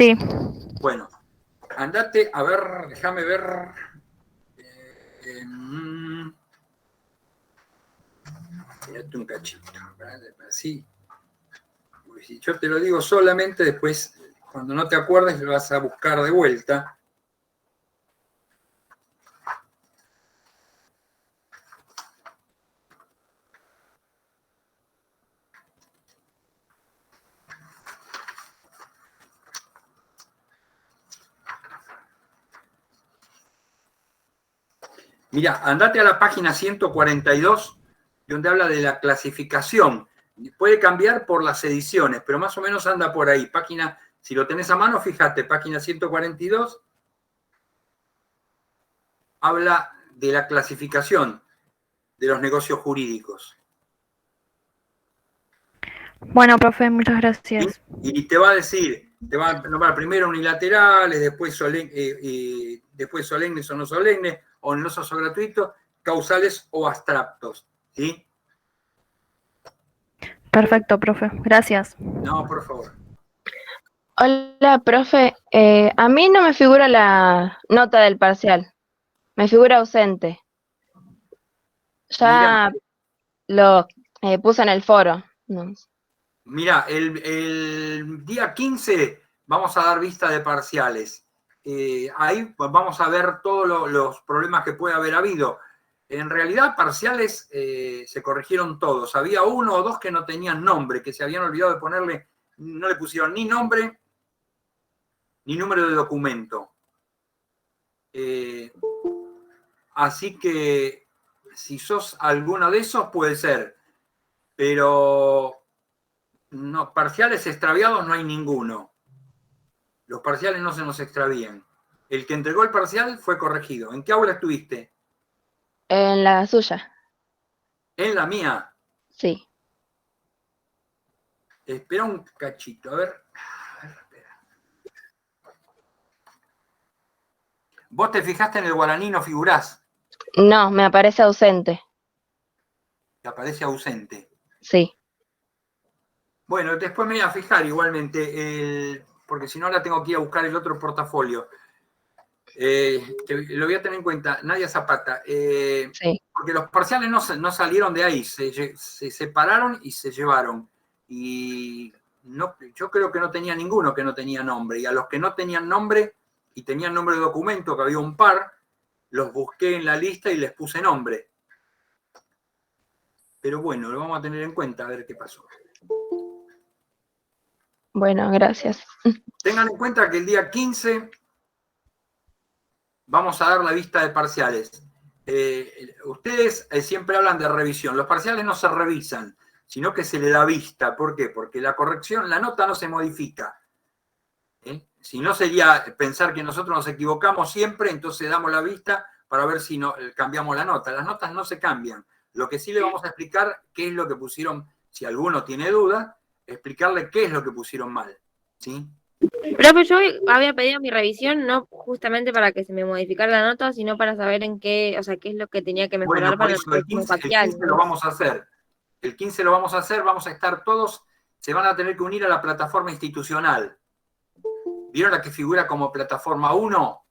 Sí. Bueno, andate, a ver, déjame ver. Espérate un cachito. Así. Porque si yo te lo digo solamente, después, cuando no te acuerdes, lo vas a buscar de vuelta. Mira, andate a la página 142, donde habla de la clasificación. Puede cambiar por las ediciones, pero más o menos anda por ahí. Página, si lo tenés a mano, fíjate, página 142, habla de la clasificación de los negocios jurídicos. Bueno, profe, muchas gracias. Y te va a decir, te va a nombrar primero unilaterales, después, después solemnes o no solemnes, onerosos o gratuitos, causales o abstractos. ¿Sí? Perfecto, profe. Gracias. No, por favor. Hola, profe. A mí no me figura la nota del parcial. Me figura ausente. Mira, Ya lo puse en el foro. No. Mira, el día 15 vamos a dar vista de parciales. Ahí vamos a ver todos los problemas que puede haber habido. En realidad, parciales se corrigieron todos. Había uno o dos que no tenían nombre, que se habían olvidado de ponerle, no le pusieron ni nombre ni número de documento. Así que si sos alguno de esos, puede ser. Pero no, parciales extraviados no hay ninguno. Los parciales no se nos extravían. El que entregó el parcial fue corregido. ¿En qué aula estuviste? En la suya. En la mía. Sí. Espera un cachito, a ver. Espera. Vos te fijaste en el guaraní, no figurás. No, me aparece ausente. Te aparece ausente. Sí. Bueno, después me voy a fijar igualmente, porque si no ahora tengo que ir a buscar el otro portafolio. Lo voy a tener en cuenta, Nadia Zapata. Sí. Porque los parciales no salieron de ahí, se separaron y se llevaron. Y no, yo creo que no tenía ninguno que no tenía nombre. Y a los que no tenían nombre y tenían nombre de documento, que había un par, los busqué en la lista y les puse nombre. Pero bueno, lo vamos a tener en cuenta a ver qué pasó. Bueno, gracias. Tengan en cuenta que el día 15 vamos a dar la vista de parciales. Ustedes siempre hablan de revisión. Los parciales no se revisan, sino que se le da vista. ¿Por qué? Porque la corrección, la nota no se modifica. Si no sería pensar que nosotros nos equivocamos siempre, entonces damos la vista para ver si no, cambiamos la nota. Las notas no se cambian. Lo que sí le vamos a explicar qué es lo que pusieron, si alguno tiene duda, explicarle qué es lo que pusieron mal. ¿Sí? Profe, yo había pedido mi revisión no justamente para que se me modificara la nota, sino para saber en qué, o sea, qué es lo que tenía que Bueno, mejorar por para el eso el próximo 15 parcial, lo ¿no? vamos a hacer. El 15 lo vamos a hacer, vamos a estar todos, se van a tener que unir a la plataforma institucional. ¿Vieron la que figura como plataforma 1?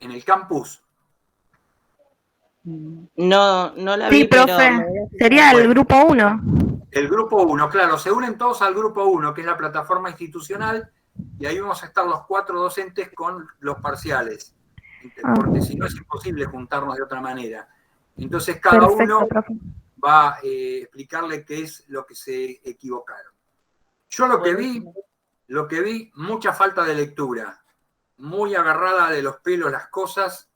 En el campus. No la vi, Sí, profe. pero Sería el grupo 1. El grupo 1, claro, se unen todos al grupo 1, que es la plataforma institucional, y ahí vamos a estar los 4 docentes con los parciales, porque si no es imposible juntarnos de otra manera. Entonces cada Perfecto, uno profe. va a explicarle qué es lo que se equivocaron. Yo lo que vi, mucha falta de lectura, muy agarrada de los pelos las cosas,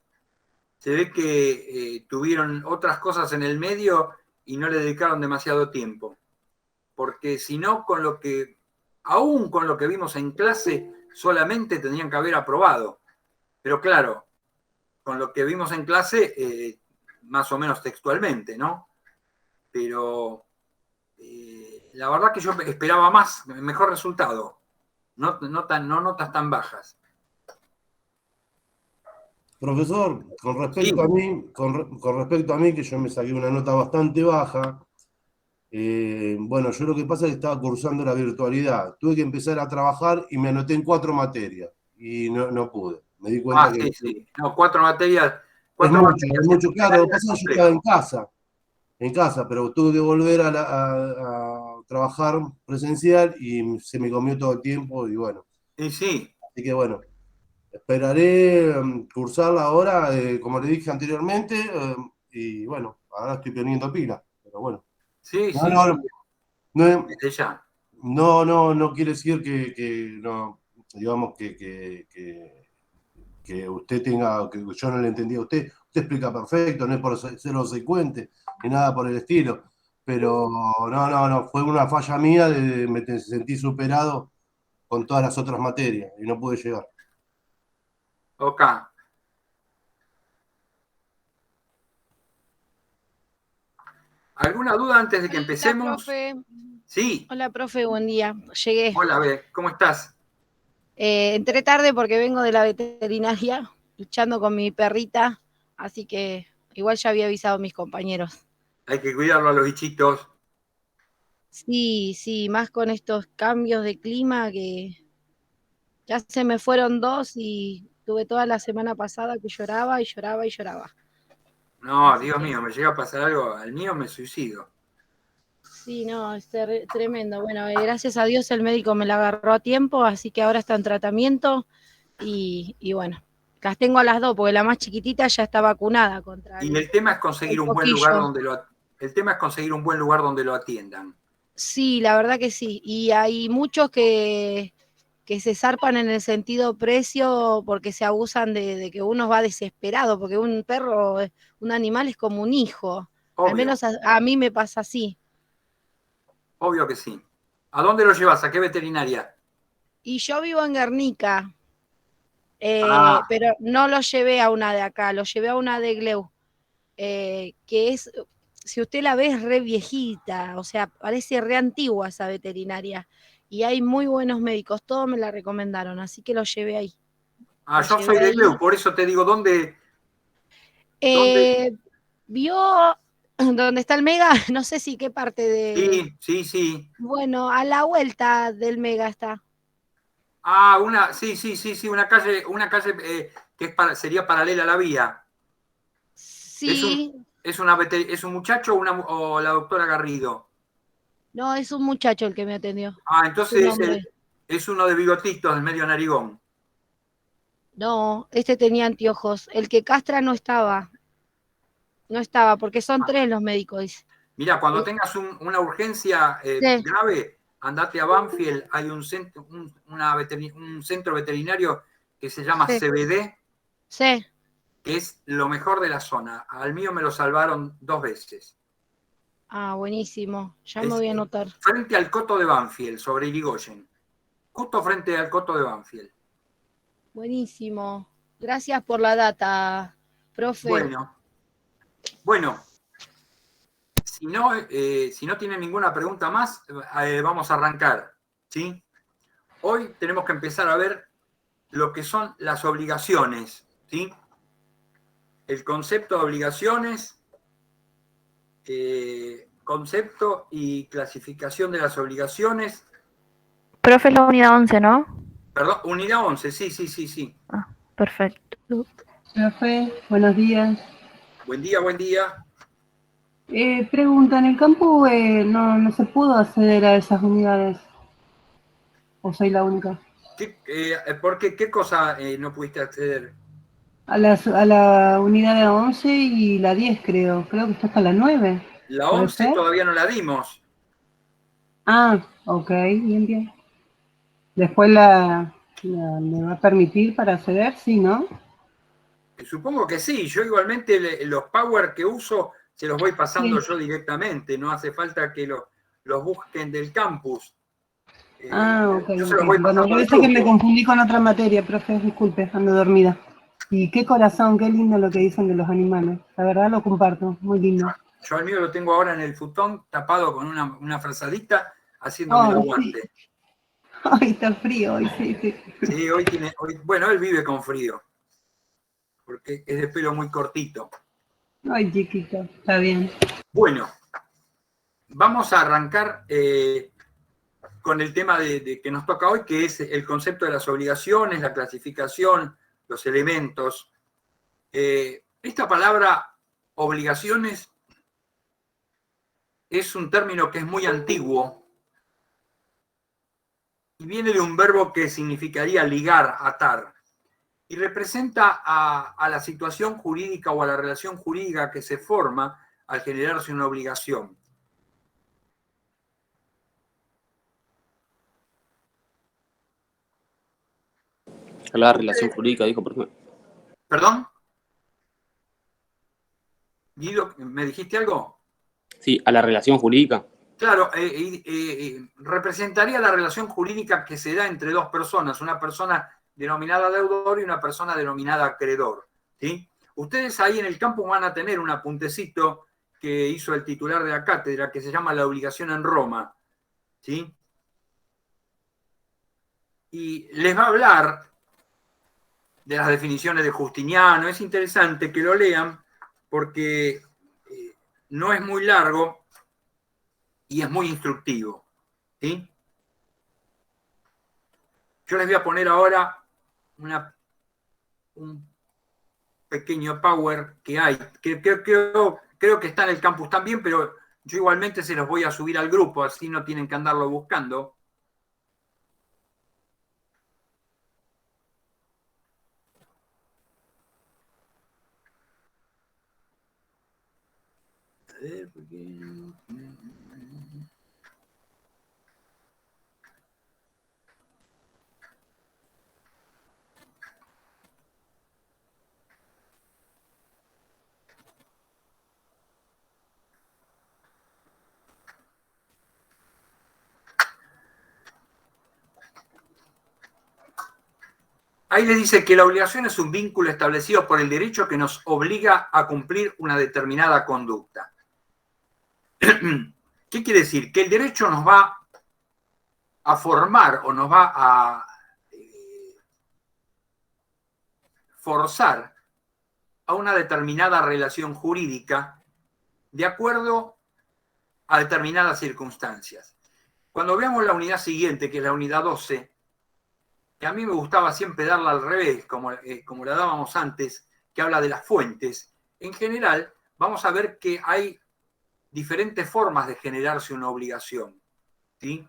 se ve que tuvieron otras cosas en el medio y no le dedicaron demasiado tiempo. Porque si no, aún con lo que vimos en clase, solamente tendrían que haber aprobado. Pero claro, con lo que vimos en clase, más o menos textualmente, ¿no? Pero la verdad que yo esperaba más, mejor resultado. No notas tan bajas. Profesor, con Sí. respecto a mí, que yo me saqué una nota bastante baja, Bueno, yo lo que pasa es que estaba cursando la virtualidad. Tuve que empezar a trabajar y me anoté en 4 materias. Y no pude. Me di cuenta que sí. No, 4 materias. es 4 mucho, materias es mucho. Claro, lo que es pasa es que yo estaba complejo. en casa, pero tuve que volver a trabajar presencial y se me comió todo el tiempo y bueno. Y sí, Así que bueno, esperaré cursarla ahora, como le dije anteriormente, y bueno, ahora estoy poniendo pila, pero bueno. sí, No, sí, no, sí, no, desde ya. no quiere decir que no, digamos que usted tenga, que yo no le entendí a usted. Usted explica perfecto, no es por ser obsecuente ni nada por el estilo, pero no, fue una falla mía me sentí superado con todas las otras materias y no pude llegar. Ok. ¿Alguna duda antes de que Hola, empecemos? profe. Sí. Hola, profe, buen día. Llegué. Hola, Beth, ¿cómo estás? Entré tarde porque vengo de la veterinaria, luchando con mi perrita, así que igual ya había avisado a mis compañeros. Hay que cuidarlo a los bichitos. Sí, más con estos cambios de clima que ya se me fueron 2 y tuve toda la semana pasada que lloraba y lloraba y lloraba. No, Así Dios que mío, me llega a pasar algo. Al mío me suicido. sí, no, es tremendo. Bueno, gracias a Dios el médico me la agarró a tiempo, así que ahora está en tratamiento y bueno, las tengo a las dos, porque la más chiquitita ya está vacunada contra Y el tema es conseguir el un buen lugar poquillo. donde el tema es conseguir un buen lugar donde lo atiendan. Sí, la verdad que sí. Y hay muchos que se zarpan en el sentido precio porque se abusan de que uno va desesperado, porque un perro, un animal es como un hijo. Al Obvio, menos a mí me pasa así. obvio que sí. ¿A dónde lo llevas? ¿A qué veterinaria? Y yo vivo en Guernica. Ah, Pero no lo llevé a una de acá, lo llevé a una de Gleu, que es, si usted la ve, es re viejita, o sea, parece re antigua esa veterinaria. Y hay muy buenos médicos, todos me la recomendaron, así que lo llevé ahí. Lo yo soy llevé de Gleu, ahí. por eso te digo, ¿dónde? Eh, ¿Vio dónde está el Mega? No sé si qué parte de... Sí. Bueno, a la vuelta del Mega está. Ah, sí, una calle que sería paralela a la vía. Es un, Sí, es un muchacho o la doctora Garrido. no, es un muchacho el que me atendió. Ah, Su entonces nombre. es uno de bigotitos del medio narigón. No, este tenía anteojos. El que castra no estaba. No estaba, porque son Ah, 3 los médicos. mira, cuando Eh, tengas una urgencia Sí, grave, andate a Banfield. Hay un centro veterinario que se llama sí, CBD, sí. que es lo mejor de la zona. Al mío me lo salvaron 2 veces. Ah, buenísimo. Ya me Es voy a anotar. frente al Coto de Banfield, sobre Irigoyen. Justo frente al Coto de Banfield. Buenísimo. Gracias por la data, profe. Bueno, si no tienen ninguna pregunta más, vamos a arrancar. ¿Sí? Hoy tenemos que empezar a ver lo que son las obligaciones. ¿Sí? El concepto de obligaciones, concepto y clasificación de las obligaciones. Profe, es la unidad 11, ¿no? Perdón, unidad 11, sí. Ah, perfecto. Profe, buenos días. Buen día. Pregunta, ¿en el campo no se pudo acceder a esas unidades? ¿O soy la única? ¿Por qué? ¿Qué cosa no pudiste acceder? A la unidad de 11 y la 10 creo. Creo que está hasta la 9. La ¿Puede 11 ser? todavía no la dimos. Ah, ok, bien. Después me va a permitir para acceder, sí, ¿no? Supongo que sí. Yo igualmente los power que uso se los voy pasando Sí. yo directamente. No hace falta que los busquen del campus. Ok. Yo se los voy Bueno, pasando al debe ser que me grupo. confundí con otra materia, profe, disculpe, ando dormida. Y qué corazón, qué lindo lo que dicen de los animales. La verdad lo comparto, muy lindo. Yo al mío lo tengo ahora en el futón, tapado con una frazadita, haciéndome el Ay, sí. aguante. Ay, está frío hoy, sí. Sí, bueno, él vive con frío, porque es de pelo muy cortito. Ay, chiquito, está bien. Bueno, vamos a arrancar con el tema de que nos toca hoy, que es el concepto de las obligaciones, la clasificación, los elementos. Esta palabra obligaciones es un término que es muy antiguo y viene de un verbo que significaría ligar, atar, y representa a la situación jurídica o a la relación jurídica que se forma al generarse una obligación. La relación jurídica, dijo, por ejemplo. ¿Perdón? Guido, ¿me dijiste algo? Sí, a la relación jurídica. Claro, representaría la relación jurídica que se da entre dos personas, una persona denominada deudor y una persona denominada acreedor, ¿sí? Ustedes ahí en el campo van a tener un apuntecito que hizo el titular de la cátedra que se llama La obligación en Roma, ¿sí? Y les va a hablar de las definiciones de Justiniano. Es interesante que lo lean porque no es muy largo y es muy instructivo, ¿sí? Yo les voy a poner ahora un pequeño power que hay, que creo que está en el campus también, pero yo igualmente se los voy a subir al grupo, así no tienen que andarlo buscando. A ver, porque... Ahí le dice que la obligación es un vínculo establecido por el derecho que nos obliga a cumplir una determinada conducta. ¿Qué quiere decir? Que el derecho nos va a formar o nos va a forzar a una determinada relación jurídica de acuerdo a determinadas circunstancias. Cuando veamos la unidad siguiente, que es la unidad 12, que a mí me gustaba siempre darla al revés, como la dábamos antes, que habla de las fuentes, en general vamos a ver que hay diferentes formas de generarse una obligación, ¿sí?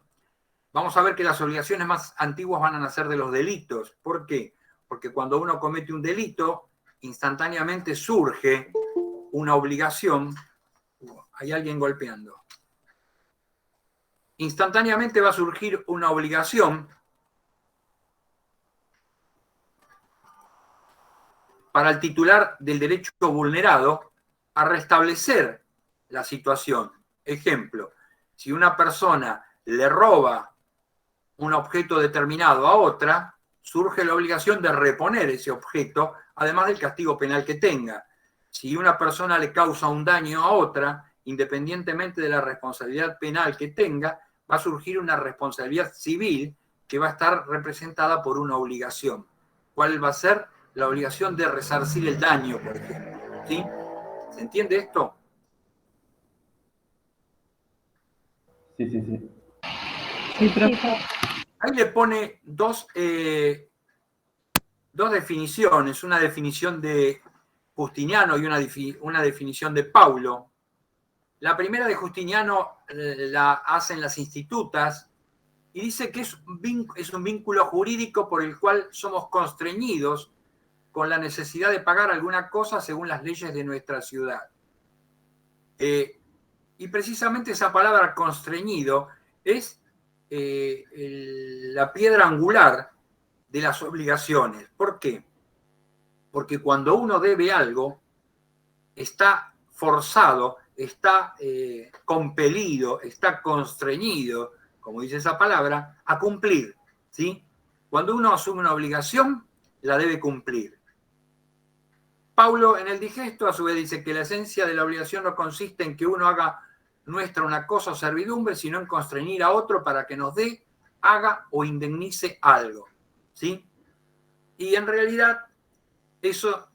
Vamos a ver que las obligaciones más antiguas van a nacer de los delitos. ¿Por qué? Porque cuando uno comete un delito, instantáneamente surge una obligación. Hay alguien golpeando. Instantáneamente va a surgir una obligación para el titular del derecho vulnerado a restablecer la situación. Ejemplo, si una persona le roba un objeto determinado a otra, surge la obligación de reponer ese objeto, además del castigo penal que tenga. Si una persona le causa un daño a otra, independientemente de la responsabilidad penal que tenga, va a surgir una responsabilidad civil que va a estar representada por una obligación. ¿Cuál va a ser? La obligación de resarcir el daño, por ejemplo. ¿Sí? ¿Se entiende esto? Sí, sí, sí. Sí, profe. Ahí le pone dos definiciones, una definición de Justiniano y una definición de Paulo. La primera de Justiniano la hacen las institutas y dice que es un vínculo jurídico por el cual somos constreñidos con la necesidad de pagar alguna cosa según las leyes de nuestra ciudad. Y precisamente esa palabra constreñido es la piedra angular de las obligaciones. ¿Por qué? Porque cuando uno debe algo, está forzado, está compelido, está constreñido, como dice esa palabra, a cumplir, ¿sí? Cuando uno asume una obligación, la debe cumplir. Paulo en el digesto a su vez dice que la esencia de la obligación no consiste en que uno haga nuestra una cosa o servidumbre, sino en constreñir a otro para que nos dé, haga o indemnice algo, ¿sí? Y en realidad eso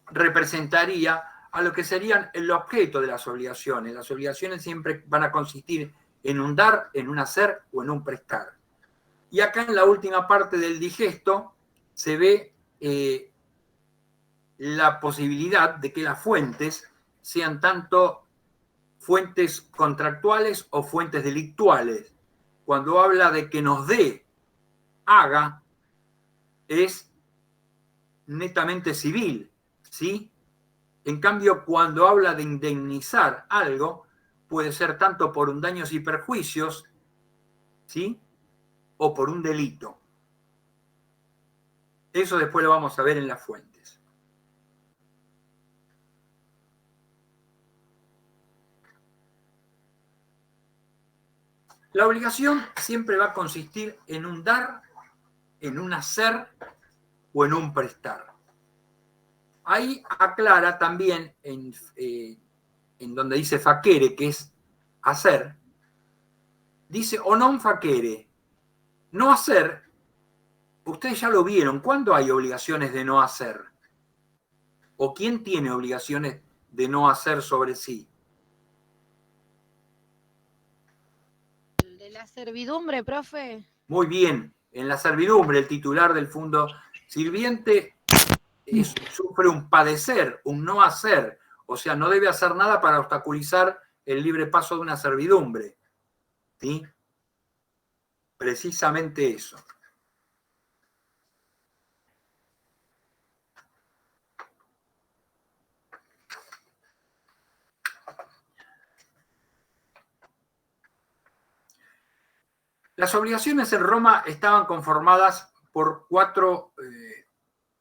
representaría a lo que serían el objeto de las obligaciones. Las obligaciones siempre van a consistir en un dar, en un hacer o en un prestar. Y acá en la última parte del digesto se ve la posibilidad de que las fuentes sean tanto fuentes contractuales o fuentes delictuales. Cuando habla de que nos dé, haga, es netamente civil, ¿sí? En cambio, cuando habla de indemnizar algo, puede ser tanto por un daños y perjuicios, ¿sí? O por un delito. Eso después lo vamos a ver en las fuentes. La obligación siempre va a consistir en un dar, en un hacer o en un prestar. Ahí aclara también en donde dice facere, que es hacer, dice o non facere. No hacer, ustedes ya lo vieron, ¿cuándo hay obligaciones de no hacer? ¿O quién tiene obligaciones de no hacer sobre sí? ¿De la servidumbre, profe? Muy bien, en la servidumbre el titular del fondo sirviente sufre un padecer, un no hacer, o sea, no debe hacer nada para obstaculizar el libre paso de una servidumbre. ¿Sí? Precisamente eso. Las obligaciones en Roma estaban conformadas por 4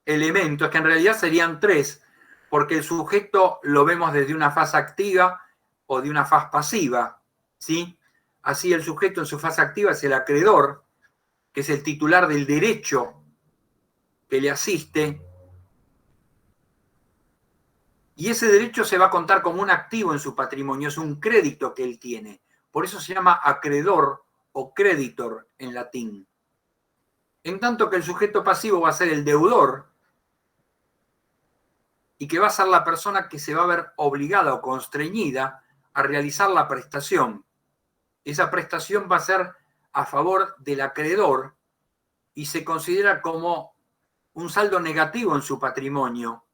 elementos, que en realidad serían 3, porque el sujeto lo vemos desde una faz activa o de una faz pasiva, ¿sí? Así el sujeto en su faz activa es el acreedor, que es el titular del derecho que le asiste, y ese derecho se va a contar como un activo en su patrimonio, es un crédito que él tiene. Por eso se llama acreedor o creditor en latín. En tanto que el sujeto pasivo va a ser el deudor y que va a ser la persona que se va a ver obligada o constreñida a realizar la prestación. Esa prestación va a ser a favor del acreedor y se considera como un saldo negativo en su patrimonio,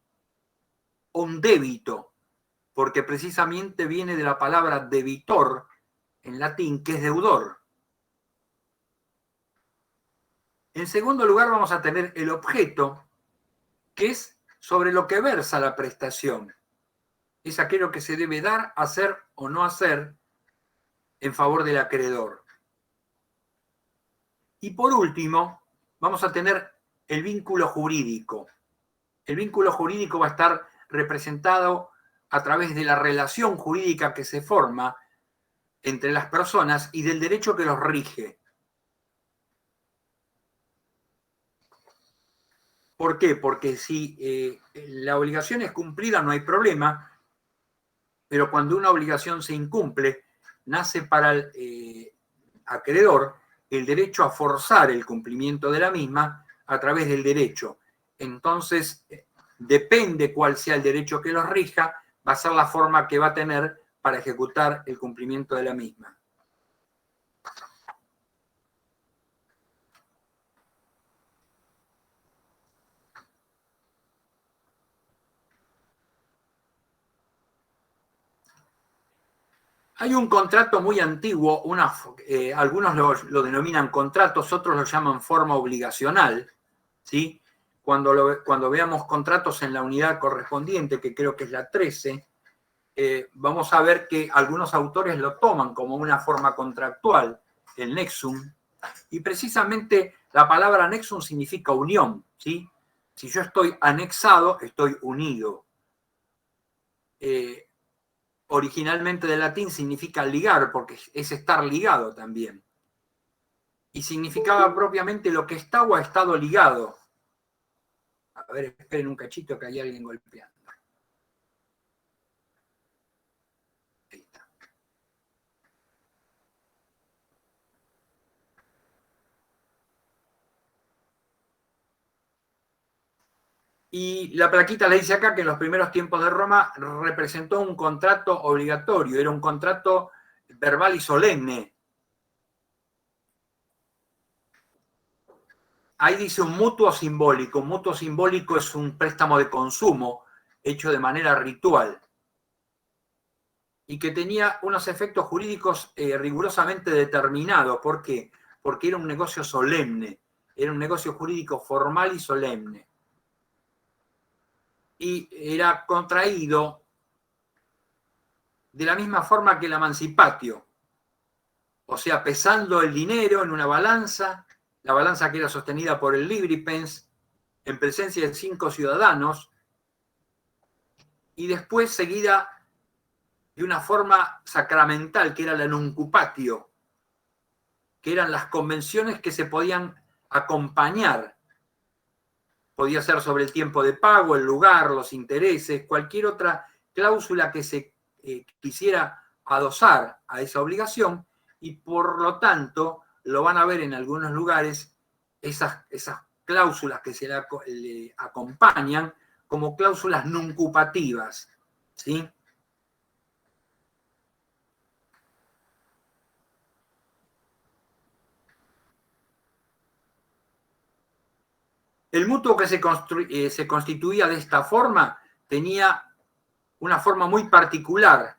o un débito, porque precisamente viene de la palabra debitor en latín, que es deudor. En segundo lugar vamos a tener el objeto, que es sobre lo que versa la prestación. Es aquello que se debe dar, hacer o no hacer en favor del acreedor. Y por último, vamos a tener el vínculo jurídico. El vínculo jurídico va a estar representado a través de la relación jurídica que se forma entre las personas y del derecho que los rige. ¿Por qué? Porque si la obligación es cumplida no hay problema, pero cuando una obligación se incumple, nace para el acreedor el derecho a forzar el cumplimiento de la misma a través del derecho. Entonces, depende cuál sea el derecho que los rija, va a ser la forma que va a tener para ejecutar el cumplimiento de la misma. Hay un contrato muy antiguo, algunos lo denominan contratos, otros lo llaman forma obligacional, ¿sí? Cuando veamos contratos en la unidad correspondiente, que creo que es la 13, vamos a ver que algunos autores lo toman como una forma contractual, el nexum, y precisamente la palabra nexum significa unión, ¿sí? Si yo estoy anexado, estoy unido. Originalmente del latín significa ligar, porque es estar ligado también. Y significaba propiamente lo que está o ha estado ligado. A ver, esperen un cachito que hay alguien golpeando. Ahí está. Y la plaquita le dice acá que en los primeros tiempos de Roma representó un contrato obligatorio, era un contrato verbal y solemne. Ahí dice un mutuo simbólico. Un mutuo simbólico es un préstamo de consumo hecho de manera ritual y que tenía unos efectos jurídicos rigurosamente determinados. ¿Por qué? Porque era un negocio solemne, era un negocio jurídico formal y solemne. Y era contraído de la misma forma que el emancipatio, o sea, pesando el dinero en una balanza, la balanza que era sostenida por el libripens, en presencia de 5 ciudadanos, y después seguida de una forma sacramental, que era la nuncupatio, que eran las convenciones que se podían acompañar. Podía ser sobre el tiempo de pago, el lugar, los intereses, cualquier otra cláusula que se quisiera adosar a esa obligación, y por lo tanto lo van a ver en algunos lugares esas cláusulas que se le acompañan como cláusulas nuncupativas, ¿sí? El mutuo que se constituía de esta forma tenía una forma muy particular,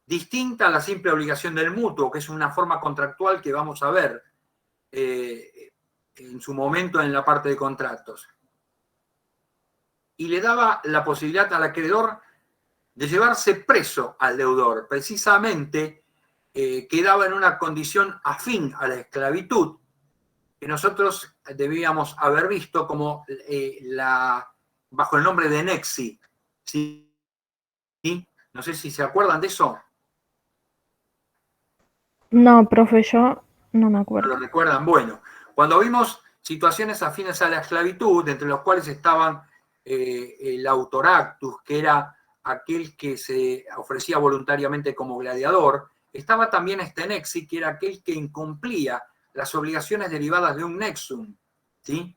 distinta a la simple obligación del mutuo, que es una forma contractual que vamos a ver en su momento en la parte de contratos. Y le daba la posibilidad al acreedor de llevarse preso al deudor. Precisamente quedaba en una condición afín a la esclavitud, que nosotros debíamos haber visto como bajo el nombre de nexi. ¿Sí? No sé si se acuerdan de eso. No, profe, yo no me ¿No acuerdo. lo recuerdan? Bueno, cuando vimos situaciones afines a la esclavitud, entre los cuales estaban el autoractus, que era aquel que se ofrecía voluntariamente como gladiador, estaba también este nexi, que era aquel que incumplía las obligaciones derivadas de un nexum, ¿sí?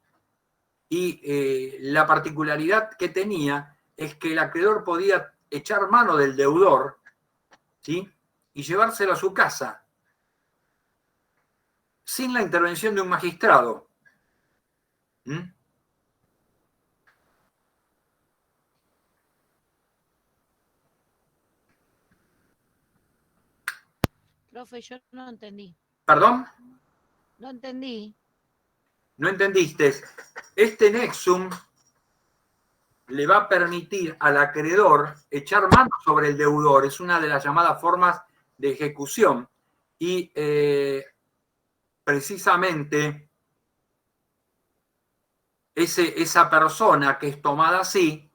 Y la particularidad que tenía es que el acreedor podía echar mano del deudor, ¿sí? Y llevárselo a su casa, sin la intervención de un magistrado. ¿Mm? Profe, yo no entendí. ¿Perdón? No entendí. ¿No entendiste? Este nexum le va a permitir al acreedor echar mano sobre el deudor. Es una de las llamadas formas de ejecución. Y precisamente esa persona que es tomada así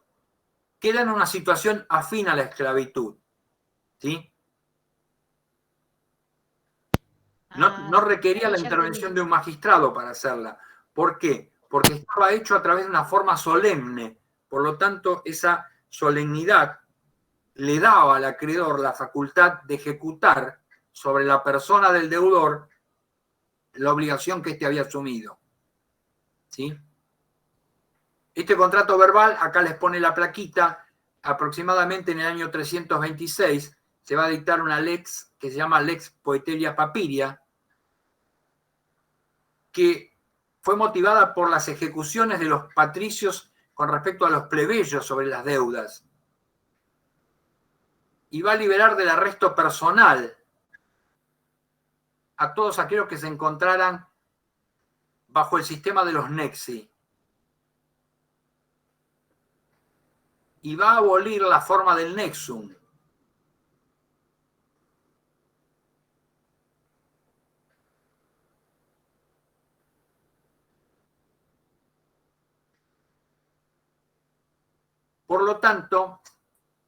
queda en una situación afín a la esclavitud. ¿Sí? No requería la intervención de un magistrado para hacerla. ¿Por qué? Porque estaba hecho a través de una forma solemne. Por lo tanto, esa solemnidad le daba al acreedor la facultad de ejecutar sobre la persona del deudor la obligación que éste había asumido. ¿Sí? Este contrato verbal, acá les pone la plaquita, aproximadamente en el año 326 se va a dictar una lex que se llama Lex Poetelia Papiria, que fue motivada por las ejecuciones de los patricios con respecto a los plebeyos sobre las deudas. Y va a liberar del arresto personal a todos aquellos que se encontraran bajo el sistema de los nexi. Y va a abolir la forma del nexum. Por lo tanto,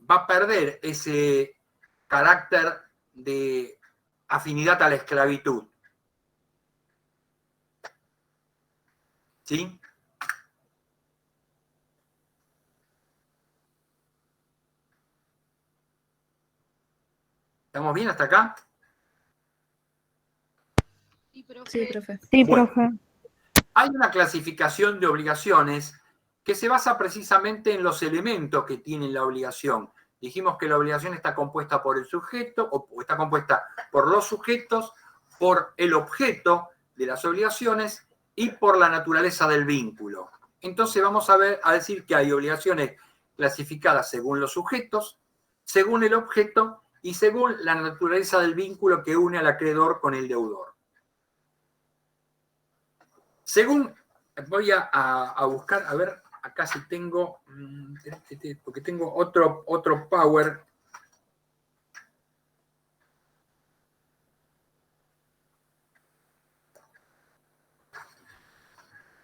va a perder ese carácter de afinidad a la esclavitud. ¿Sí? ¿Estamos bien hasta acá? Sí, profe. Sí, Bueno. profe. Hay una clasificación de obligaciones que se basa precisamente en los elementos que tiene la obligación. Dijimos que la obligación está compuesta por el sujeto, o está compuesta por los sujetos, por el objeto de las obligaciones y por la naturaleza del vínculo. Entonces vamos a decir que hay obligaciones clasificadas según los sujetos, según el objeto y según la naturaleza del vínculo que une al acreedor con el deudor. Según, voy a buscar, a ver, acá si tengo, porque tengo otro power.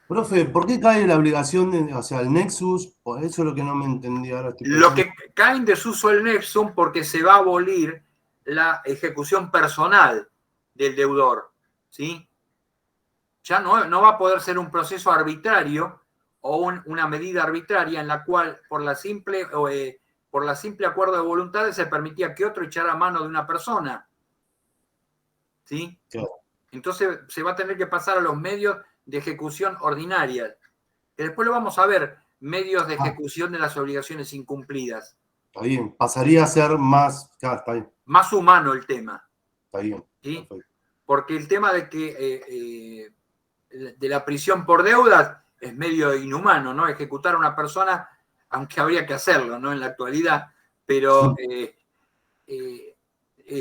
Profe, ¿por qué cae la obligación, o sea, el nexus? Eso es lo que no me entendí ahora. Lo que cae en desuso el nexum porque se va a abolir la ejecución personal del deudor, ¿sí? Ya no va a poder ser un proceso arbitrario o una medida arbitraria en la cual por la simple acuerdo de voluntades se permitía que otro echara mano de una persona, ¿sí? Claro. Entonces se va a tener que pasar a los medios de ejecución ordinaria. Que después lo vamos a ver, medios de ejecución de las obligaciones incumplidas. Está bien, pasaría a ser más, claro, está bien. Más humano el tema. Está bien. ¿Sí? Perfecto. Porque el tema de que de la prisión por deudas es medio inhumano, ¿no? Ejecutar a una persona, aunque habría que hacerlo, ¿no? En la actualidad, pero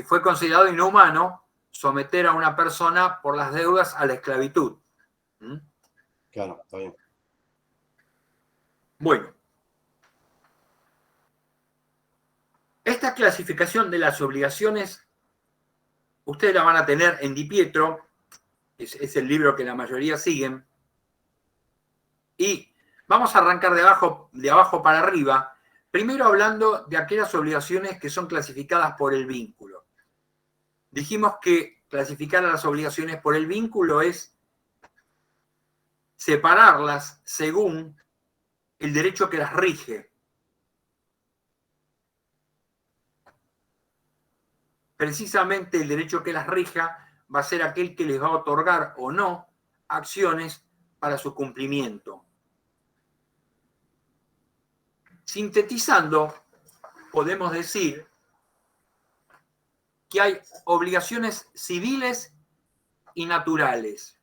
fue considerado inhumano someter a una persona por las deudas a la esclavitud. ¿Mm? Claro, está bien. Bueno. Esta clasificación de las obligaciones, ustedes la van a tener en Di Pietro, es el libro que la mayoría siguen, y vamos a arrancar de abajo para arriba, primero hablando de aquellas obligaciones que son clasificadas por el vínculo. Dijimos que clasificar a las obligaciones por el vínculo es separarlas según el derecho que las rige. Precisamente el derecho que las rija va a ser aquel que les va a otorgar o no acciones para su cumplimiento. Sintetizando, podemos decir que hay obligaciones civiles y naturales.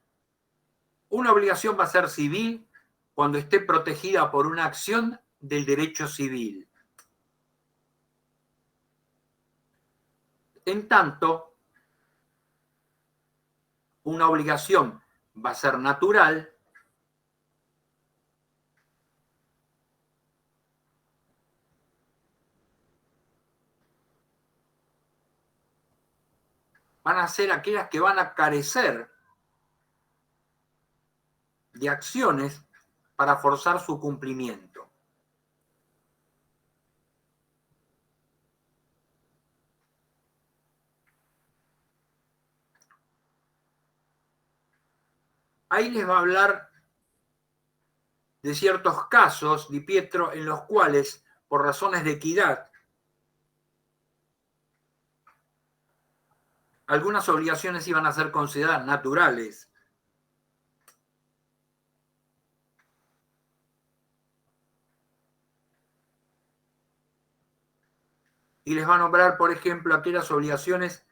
Una obligación va a ser civil cuando esté protegida por una acción del derecho civil. En tanto, una obligación va a ser natural van a ser aquellas que van a carecer de acciones para forzar su cumplimiento. Ahí les va a hablar de ciertos casos, Di Pietro, en los cuales, por razones de equidad, algunas obligaciones iban a ser consideradas naturales. Y les va a nombrar, por ejemplo, aquellas obligaciones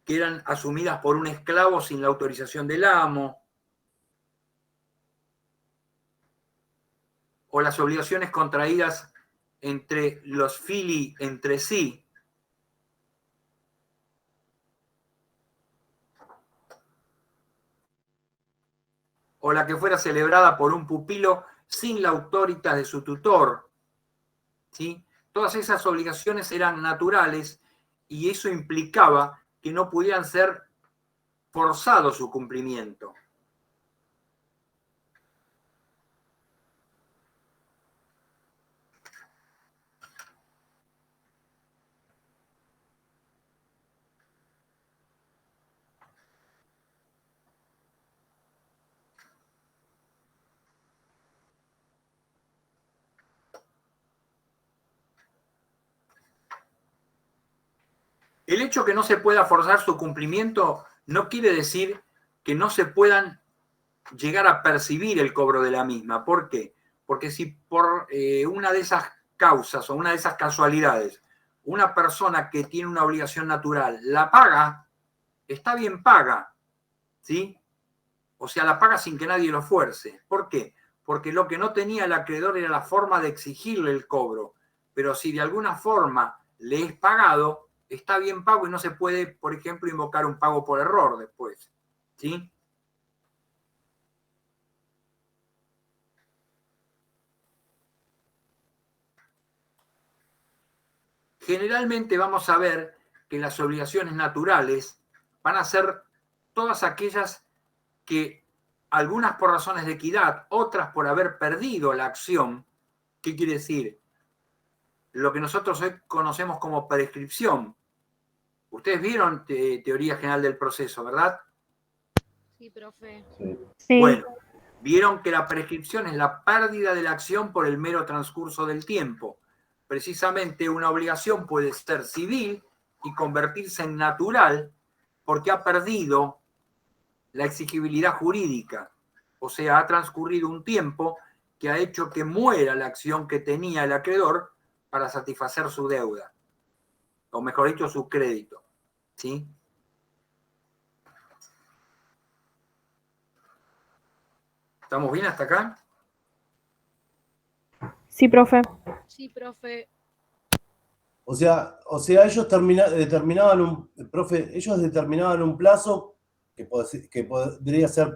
que eran asumidas por un esclavo sin la autorización del amo, o las obligaciones contraídas entre los fili entre sí, o la que fuera celebrada por un pupilo sin la autoritas de su tutor, ¿sí? Todas esas obligaciones eran naturales y eso implicaba que no pudieran ser forzado su cumplimiento. El hecho que no se pueda forzar su cumplimiento no quiere decir que no se puedan llegar a percibir el cobro de la misma. ¿Por qué? Porque si por una de esas causas o una de esas casualidades, una persona que tiene una obligación natural la paga, está bien paga, ¿sí? O sea, la paga sin que nadie lo fuerce. ¿Por qué? Porque lo que no tenía el acreedor era la forma de exigirle el cobro. Pero si de alguna forma le es pagado, está bien pago y no se puede, por ejemplo, invocar un pago por error después, ¿sí? Generalmente vamos a ver que las obligaciones naturales van a ser todas aquellas que, algunas por razones de equidad, otras por haber perdido la acción. ¿Qué quiere decir? Lo que nosotros hoy conocemos como prescripción. Ustedes vieron teoría general del proceso, ¿verdad? Sí, profe. Sí. Sí, Bueno, vieron que la prescripción es la pérdida de la acción por el mero transcurso del tiempo. Precisamente una obligación puede ser civil y convertirse en natural porque ha perdido la exigibilidad jurídica. O sea, ha transcurrido un tiempo que ha hecho que muera la acción que tenía el acreedor para satisfacer su deuda, o mejor dicho, su crédito, ¿sí? ¿Estamos bien hasta acá? sí, profe. Sí, profe. O sea, ellos determinaban ellos determinaban un plazo que podría ser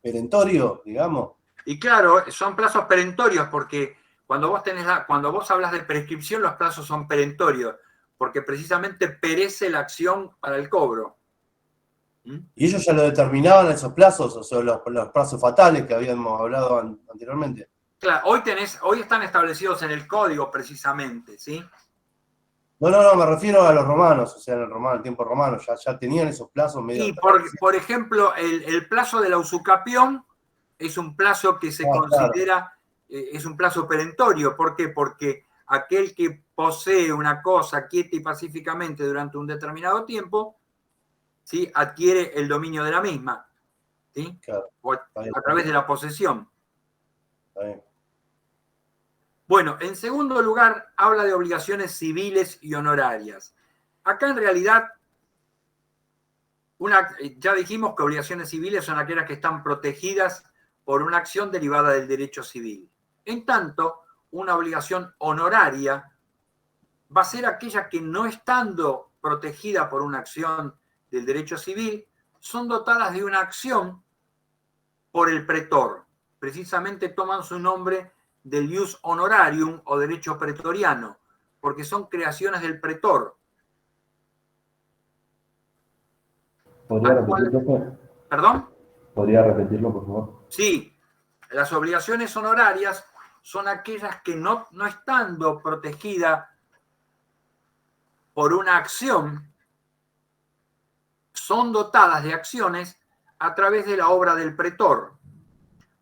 perentorio, digamos. Y claro, son plazos perentorios porque cuando vos hablas de prescripción, los plazos son perentorios, porque precisamente perece la acción para el cobro. ¿Mm? Y ellos ya lo determinaban esos plazos, o sea, los plazos fatales que habíamos hablado anteriormente. Claro, hoy están establecidos en el código precisamente, ¿sí? No, me refiero a los romanos, o sea, en el tiempo romano, ya tenían esos plazos medio Y establecidos. por ejemplo, el plazo de la usucapión es un plazo que se considera, es un plazo perentorio. ¿Por qué? Porque aquel que posee una cosa quieta y pacíficamente durante un determinado tiempo, ¿sí?, adquiere el dominio de la misma, ¿sí? Claro, O a través de la posesión. está bien. Bueno, en segundo lugar, habla de obligaciones civiles y honorarias. Acá en realidad, ya dijimos que obligaciones civiles son aquellas que están protegidas por una acción derivada del derecho civil. En tanto, una obligación honoraria va a ser aquella que, no estando protegida por una acción del derecho civil, son dotadas de una acción por el pretor. Precisamente toman su nombre del ius honorarium o derecho pretoriano, porque son creaciones del pretor. ¿Podría repetirlo, profe? ¿Perdón? ¿Podría repetirlo, por favor? Sí, las obligaciones honorarias son aquellas que, no estando protegidas por una acción, son dotadas de acciones a través de la obra del pretor.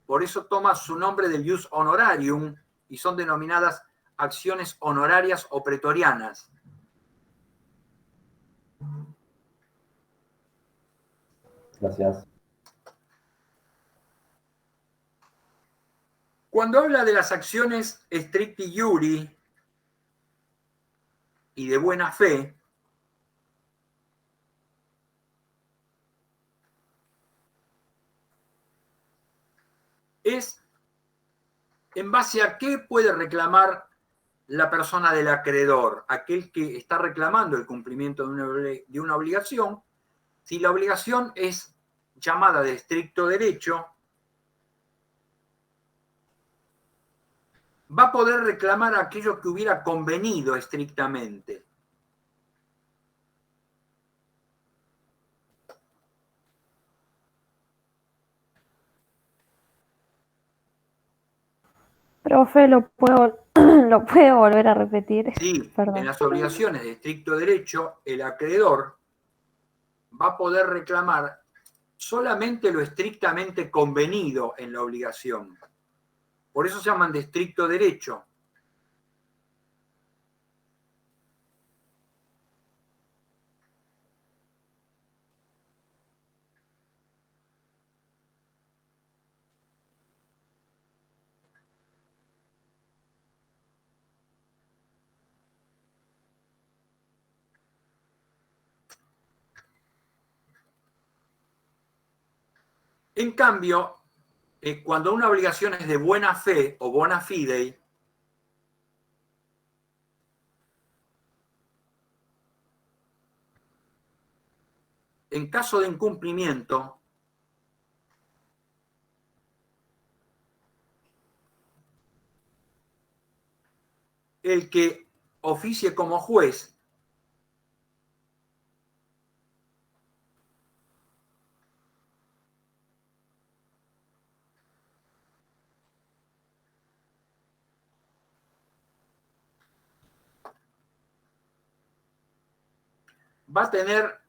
Por eso toma su nombre del ius honorarium y son denominadas acciones honorarias o pretorianas. Gracias. Cuando habla de las acciones stricti iuri y de buena fe, es en base a qué puede reclamar la persona del acreedor, aquel que está reclamando el cumplimiento de una obligación. Si la obligación es llamada de estricto derecho, va a poder reclamar aquello que hubiera convenido estrictamente. Profe, lo puede volver a repetir. Sí, Perdón. en las obligaciones de estricto derecho, el acreedor va a poder reclamar solamente lo estrictamente convenido en la obligación. Por eso se llaman de estricto derecho. En cambio, cuando una obligación es de buena fe o bona fide, en caso de incumplimiento, el que oficie como juez va a tener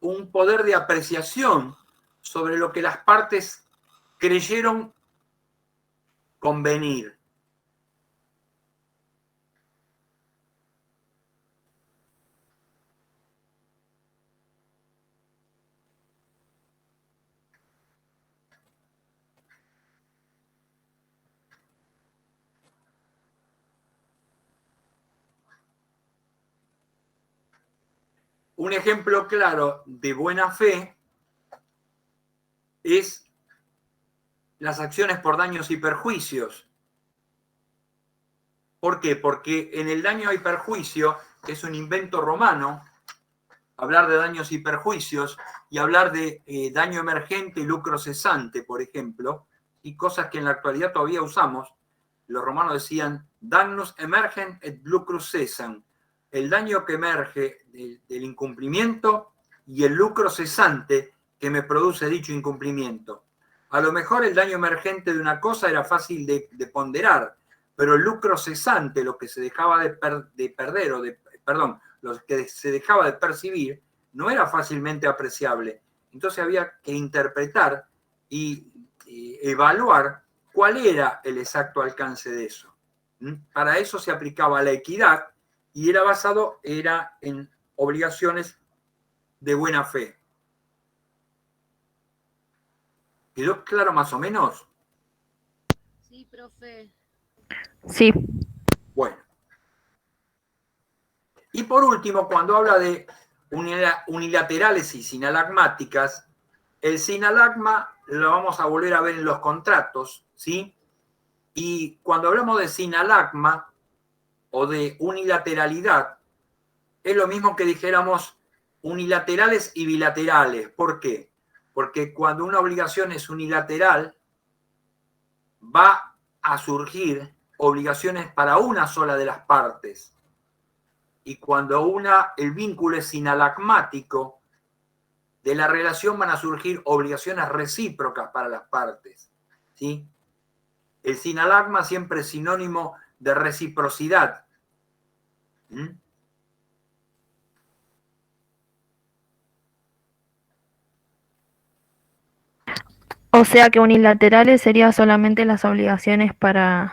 un poder de apreciación sobre lo que las partes creyeron convenir. Un ejemplo claro de buena fe es las acciones por daños y perjuicios. ¿Por qué? Porque en el daño y perjuicio, que es un invento romano, hablar de daños y perjuicios y hablar de daño emergente y lucro cesante, por ejemplo, y cosas que en la actualidad todavía usamos. Los romanos decían damnus emergent et lucrus cessant, el daño que emerge del incumplimiento y el lucro cesante que me produce dicho incumplimiento. A lo mejor el daño emergente de una cosa era fácil de ponderar, pero el lucro cesante, lo que se dejaba de perder, lo que se dejaba de percibir, no era fácilmente apreciable. Entonces había que interpretar y evaluar cuál era el exacto alcance de eso. Para eso se aplicaba la equidad y era en obligaciones de buena fe. ¿Quedó claro más o menos? Sí, profe. Sí. Bueno. Y por último, cuando habla de unilaterales y sinalagmáticas, el sinalagma lo vamos a volver a ver en los contratos, ¿sí? Y cuando hablamos de sinalagma o de unilateralidad, es lo mismo que dijéramos unilaterales y bilaterales. ¿Por qué? Porque cuando una obligación es unilateral, va a surgir obligaciones para una sola de las partes. Y cuando el vínculo es sinalagmático, de la relación van a surgir obligaciones recíprocas para las partes, ¿sí? El sinalagma siempre es sinónimo de reciprocidad. O sea que unilaterales serían solamente las obligaciones para...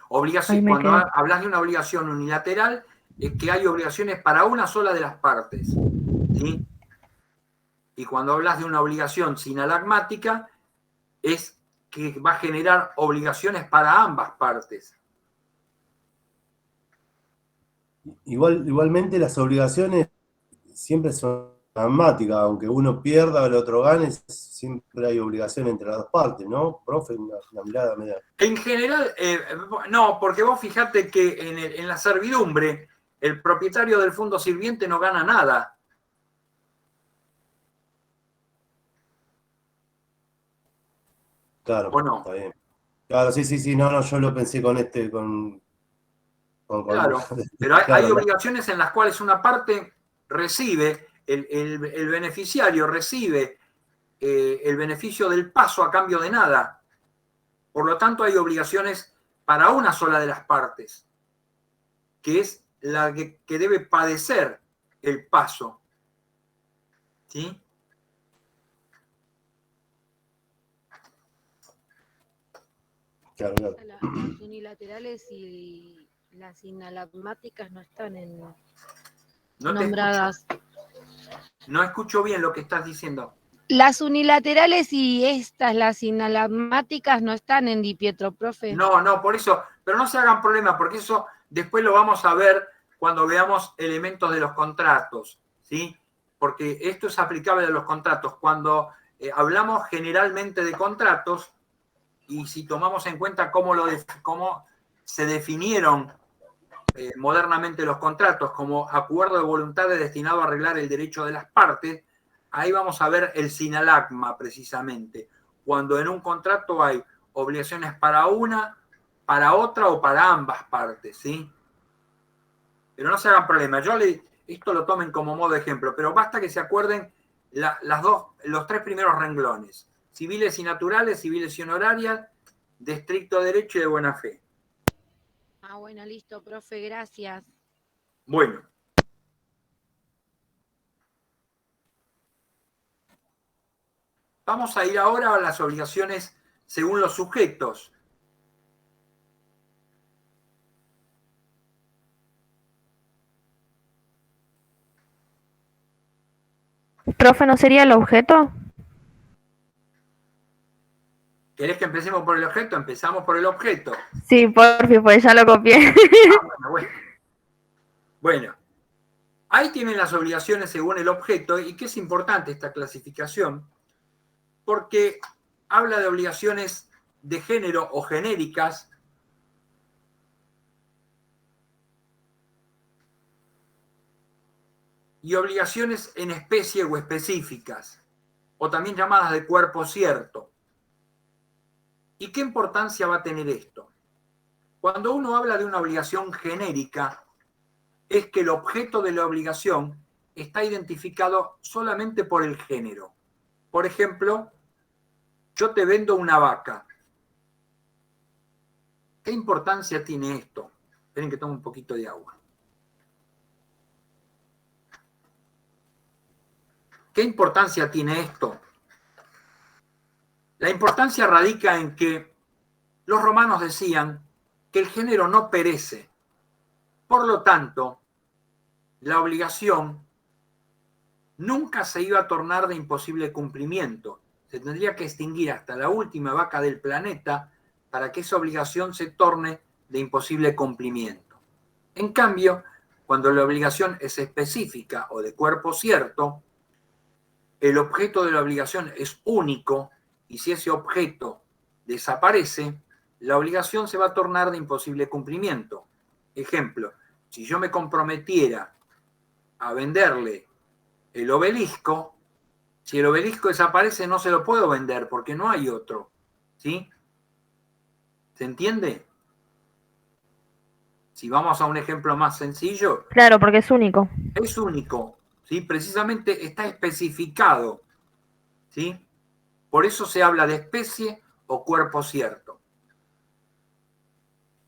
Obligación, cuando hablas de una obligación unilateral, es que hay obligaciones para una sola de las partes, ¿sí? Y cuando hablas de una obligación sinalagmática, es que va a generar obligaciones para ambas partes. Igualmente las obligaciones siempre son pragmáticas, aunque uno pierda o el otro gane, siempre hay obligación entre las dos partes, ¿no? Profe, una mirada media. En general, no, porque vos fijate que en la servidumbre, el propietario del fondo sirviente no gana nada. Claro, ¿O no? está bien. Claro, sí, no, yo lo pensé con claro, pero hay obligaciones en las cuales una parte recibe, el beneficiario recibe el beneficio del paso a cambio de nada. Por lo tanto, hay obligaciones para una sola de las partes, que es la que debe padecer el paso. ¿Sí? Claro. Las unilaterales y las sinalagmáticas no están nombradas. No escucho bien lo que estás diciendo. Las unilaterales y las sinalagmáticas no están en Di Pietro, profe. No, por eso, pero no se hagan problema, porque eso después lo vamos a ver cuando veamos elementos de los contratos, ¿sí? porque esto es aplicable a los contratos. Cuando hablamos generalmente de contratos, y si tomamos en cuenta cómo se definieron modernamente los contratos como acuerdo de voluntades destinado a arreglar el derecho de las partes, ahí vamos a ver el sinalagma precisamente, cuando en un contrato hay obligaciones para una, para otra o para ambas partes, ¿sí? Pero no se hagan problema, esto lo tomen como modo de ejemplo, pero basta que se acuerden los tres primeros renglones: civiles y naturales, civiles y honorarias, de estricto derecho y de buena fe. Ah, bueno, listo, profe, gracias. Bueno. Vamos a ir ahora a las obligaciones según los sujetos. Profe, ¿no sería el objeto? ¿Querés que empecemos por el objeto? Empezamos por el objeto. Sí, porfi, pues ya lo copié. Bueno, ahí tienen las obligaciones según el objeto, y que es importante esta clasificación, porque habla de obligaciones de género o genéricas, y obligaciones en especie o específicas, o también llamadas de cuerpo cierto. ¿Y qué importancia va a tener esto? Cuando uno habla de una obligación genérica, es que el objeto de la obligación está identificado solamente por el género. Por ejemplo, yo te vendo una vaca. ¿Qué importancia tiene esto? Esperen que tome un poquito de agua. ¿Qué importancia tiene esto? La importancia radica en que los romanos decían que el género no perece. Por lo tanto, la obligación nunca se iba a tornar de imposible cumplimiento. Se tendría que extinguir hasta la última vaca del planeta para que esa obligación se torne de imposible cumplimiento. En cambio, cuando la obligación es específica o de cuerpo cierto, el objeto de la obligación es único, y si ese objeto desaparece, la obligación se va a tornar de imposible cumplimiento. Ejemplo, si yo me comprometiera a venderle el obelisco, si el obelisco desaparece no se lo puedo vender porque no hay otro, ¿sí? ¿Se entiende? Si vamos a un ejemplo más sencillo. Claro, porque es único. Es único, ¿sí? Precisamente está especificado, ¿sí? Por eso se habla de especie o cuerpo cierto.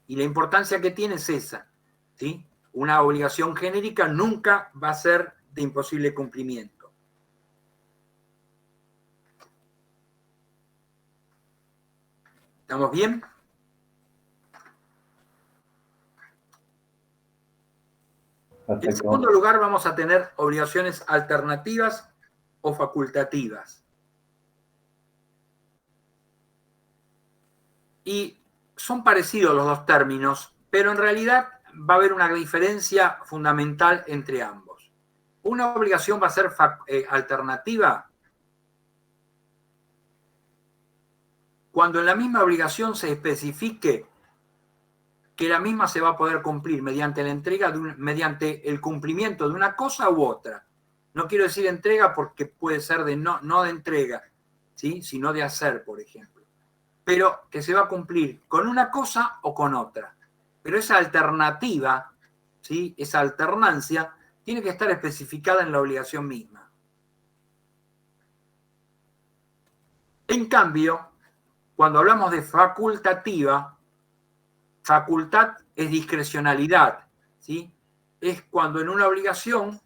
Y la importancia que tiene es esa, ¿sí? Una obligación genérica nunca va a ser de imposible cumplimiento. ¿Estamos bien? Perfecto. En segundo lugar, vamos a tener obligaciones alternativas o facultativas. Y son parecidos los dos términos, pero en realidad va a haber una diferencia fundamental entre ambos. Una obligación va a ser alternativa cuando en la misma obligación se especifique que la misma se va a poder cumplir mediante la entrega mediante el cumplimiento de una cosa u otra. No quiero decir entrega porque puede ser de no de entrega, ¿sí? Sino de hacer, por ejemplo. Pero que se va a cumplir con una cosa o con otra. Pero esa alternativa, ¿sí? Esa alternancia tiene que estar especificada en la obligación misma. En cambio, cuando hablamos de facultativa, facultad es discrecionalidad, ¿sí? Es cuando en una obligación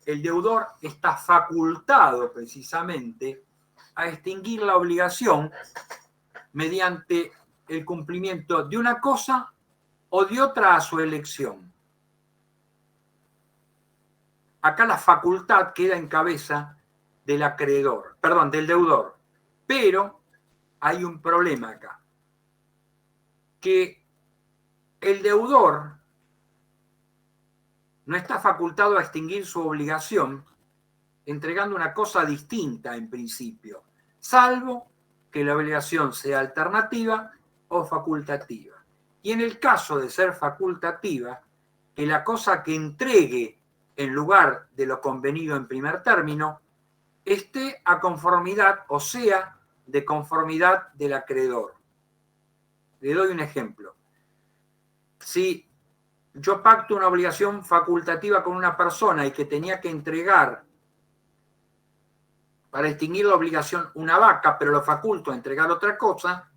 el deudor está facultado precisamente a extinguir la obligación mediante el cumplimiento de una cosa o de otra a su elección. Acá la facultad queda en cabeza del acreedor, perdón, del deudor. Pero hay un problema acá, que el deudor no está facultado a extinguir su obligación entregando una cosa distinta en principio, salvo que la obligación sea alternativa o facultativa. Y en el caso de ser facultativa, que la cosa que entregue en lugar de lo convenido en primer término esté a conformidad o sea de conformidad del acreedor. Le doy un ejemplo. Si yo pacto una obligación facultativa con una persona y que tenía que entregar para extinguir la obligación una vaca, pero lo faculto a entregar otra cosa,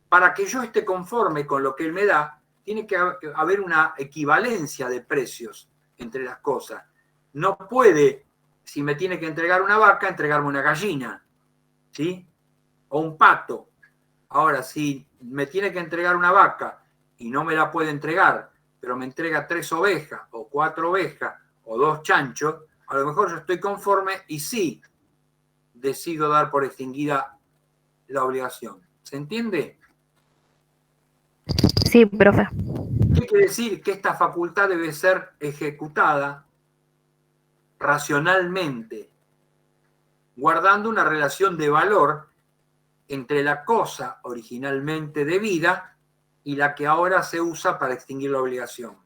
para que yo esté conforme con lo que él me da, tiene que haber una equivalencia de precios entre las cosas. No puede, si me tiene que entregar una vaca, entregarme una gallina, ¿sí? O un pato. Ahora, si me tiene que entregar una vaca y no me la puede entregar, pero me entrega 3 ovejas, o 4 ovejas, o 2 chanchos, a lo mejor yo estoy conforme y sí decido dar por extinguida la obligación. ¿Se entiende? Sí, profe. ¿Qué quiere decir? Que esta facultad debe ser ejecutada racionalmente, guardando una relación de valor entre la cosa originalmente debida y la que ahora se usa para extinguir la obligación.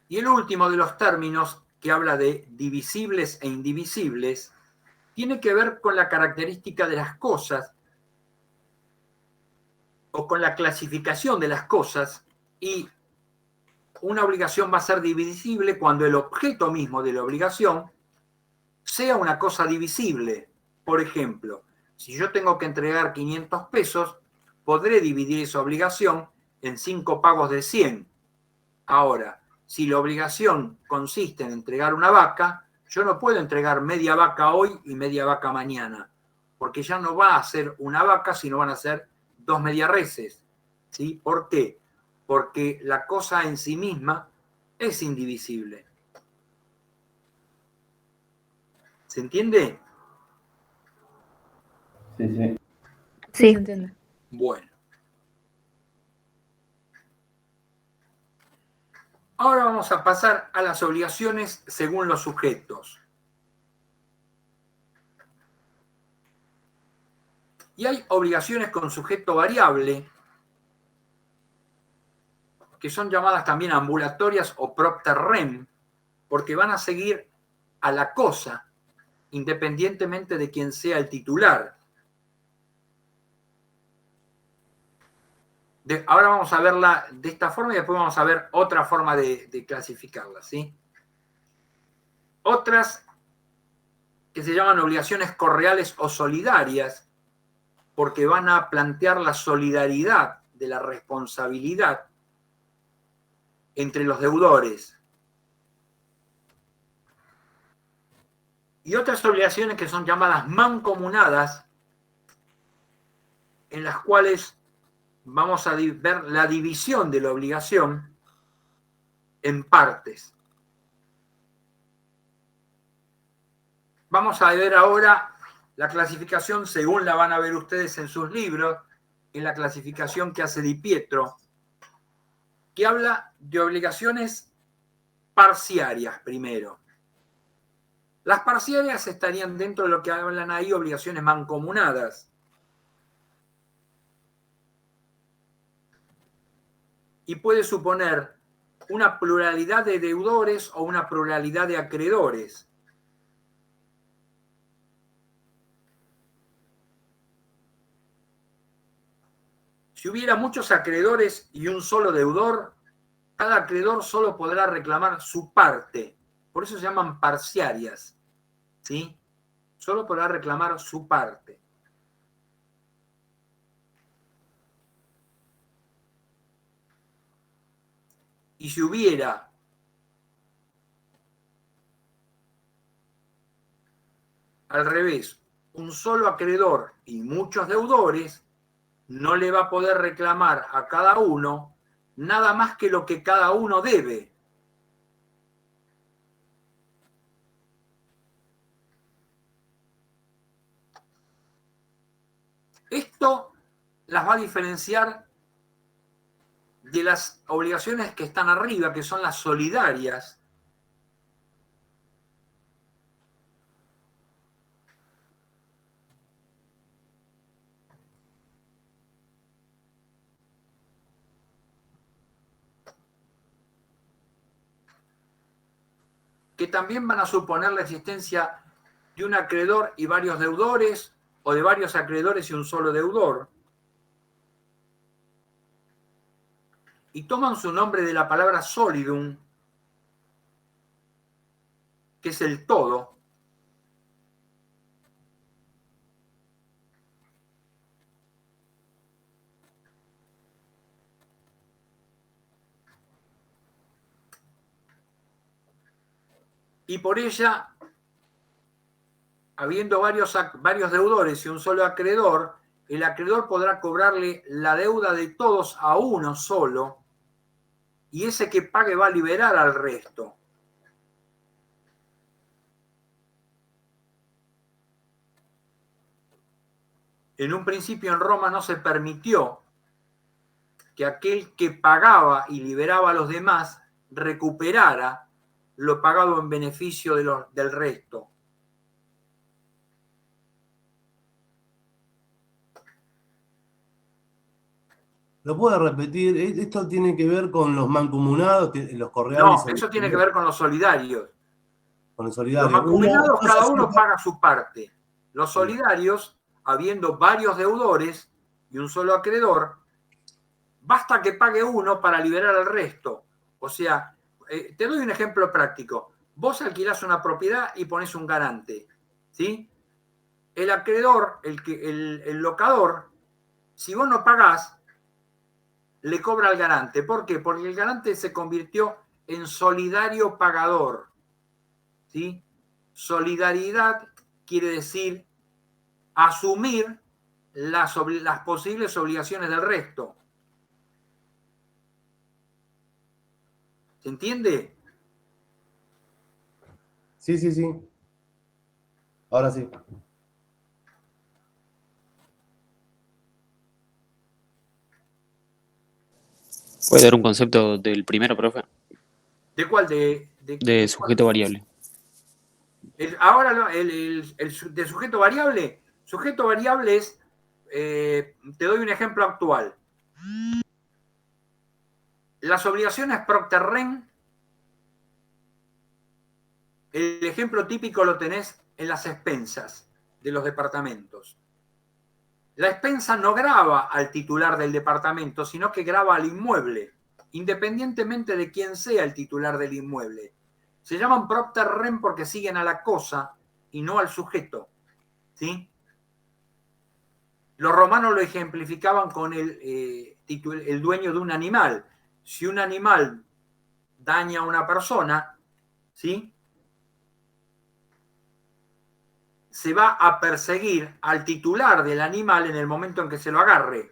Y el último de los términos, que habla de divisibles e indivisibles, tiene que ver con la característica de las cosas o con la clasificación de las cosas, y una obligación va a ser divisible cuando el objeto mismo de la obligación sea una cosa divisible. Por ejemplo, si yo tengo que entregar 500 pesos, podré dividir esa obligación en 5 pagos de 100. Ahora, si la obligación consiste en entregar una vaca, yo no puedo entregar media vaca hoy y media vaca mañana, porque ya no va a ser una vaca, sino van a ser 2 mediarreses. ¿Sí? ¿Por qué? Porque la cosa en sí misma es indivisible. ¿Se entiende? Sí, sí. Sí. se entiende. Bueno. Ahora vamos a pasar a las obligaciones según los sujetos. Y hay obligaciones con sujeto variable, que son llamadas también ambulatorias o propter rem, porque van a seguir a la cosa, independientemente de quién sea el titular. Ahora vamos a verla de esta forma y después vamos a ver otra forma de clasificarla, ¿sí? Otras que se llaman obligaciones correales o solidarias, porque van a plantear la solidaridad de la responsabilidad entre los deudores. Y otras obligaciones que son llamadas mancomunadas, en las cuales vamos a ver la división de la obligación en partes. Vamos a ver ahora la clasificación, según la van a ver ustedes en sus libros, en la clasificación que hace Di Pietro, que habla de obligaciones parciarias primero. Las parciarias estarían dentro de lo que hablan ahí, obligaciones mancomunadas. Y puede suponer una pluralidad de deudores o una pluralidad de acreedores. Si hubiera muchos acreedores y un solo deudor, cada acreedor solo podrá reclamar su parte. Por eso se llaman parciarias, ¿sí? Solo podrá reclamar su parte. Y si hubiera al revés, un solo acreedor y muchos deudores, no le va a poder reclamar a cada uno nada más que lo que cada uno debe. Esto las va a diferenciar de las obligaciones que están arriba, que son las solidarias, que también van a suponer la existencia de un acreedor y varios deudores, o de varios acreedores y un solo deudor, y toman su nombre de la palabra solidum, que es el todo, y por ella, habiendo varios deudores y un solo acreedor, el acreedor podrá cobrarle la deuda de todos a uno solo, y ese que pague va a liberar al resto. En un principio en Roma no se permitió que aquel que pagaba y liberaba a los demás recuperara lo pagado en beneficio del resto. ¿Lo puede repetir? Esto tiene que ver con los mancomunados, los correales. No, eso tiene que ver con los solidarios. Con el Los solidario. mancomunados, cada uno paga su parte. Los solidarios, habiendo varios deudores y un solo acreedor, basta que pague uno para liberar al resto. O sea, te doy un ejemplo práctico. Vos alquilás una propiedad y pones un garante, ¿sí? El acreedor, el locador, si vos no pagás, le cobra al garante. ¿Por qué? Porque el garante se convirtió en solidario pagador, ¿sí? Solidaridad quiere decir asumir las posibles obligaciones del resto. ¿Se entiende? Sí, sí, sí. Ahora sí. ¿Puede dar un concepto del primero, profe? ¿De cuál? De sujeto variable. Ahora de sujeto variable. Sujeto variable es, te doy un ejemplo actual. Las obligaciones Procter-Ren, el ejemplo típico lo tenés en las expensas de los departamentos. La expensa no grava al titular del departamento, sino que grava al inmueble, independientemente de quién sea el titular del inmueble. Se llaman Procter-Ren porque siguen a la cosa y no al sujeto, ¿sí? Los romanos lo ejemplificaban con el dueño de un animal. Si un animal daña a una persona, ¿sí?, se va a perseguir al titular del animal en el momento en que se lo agarre.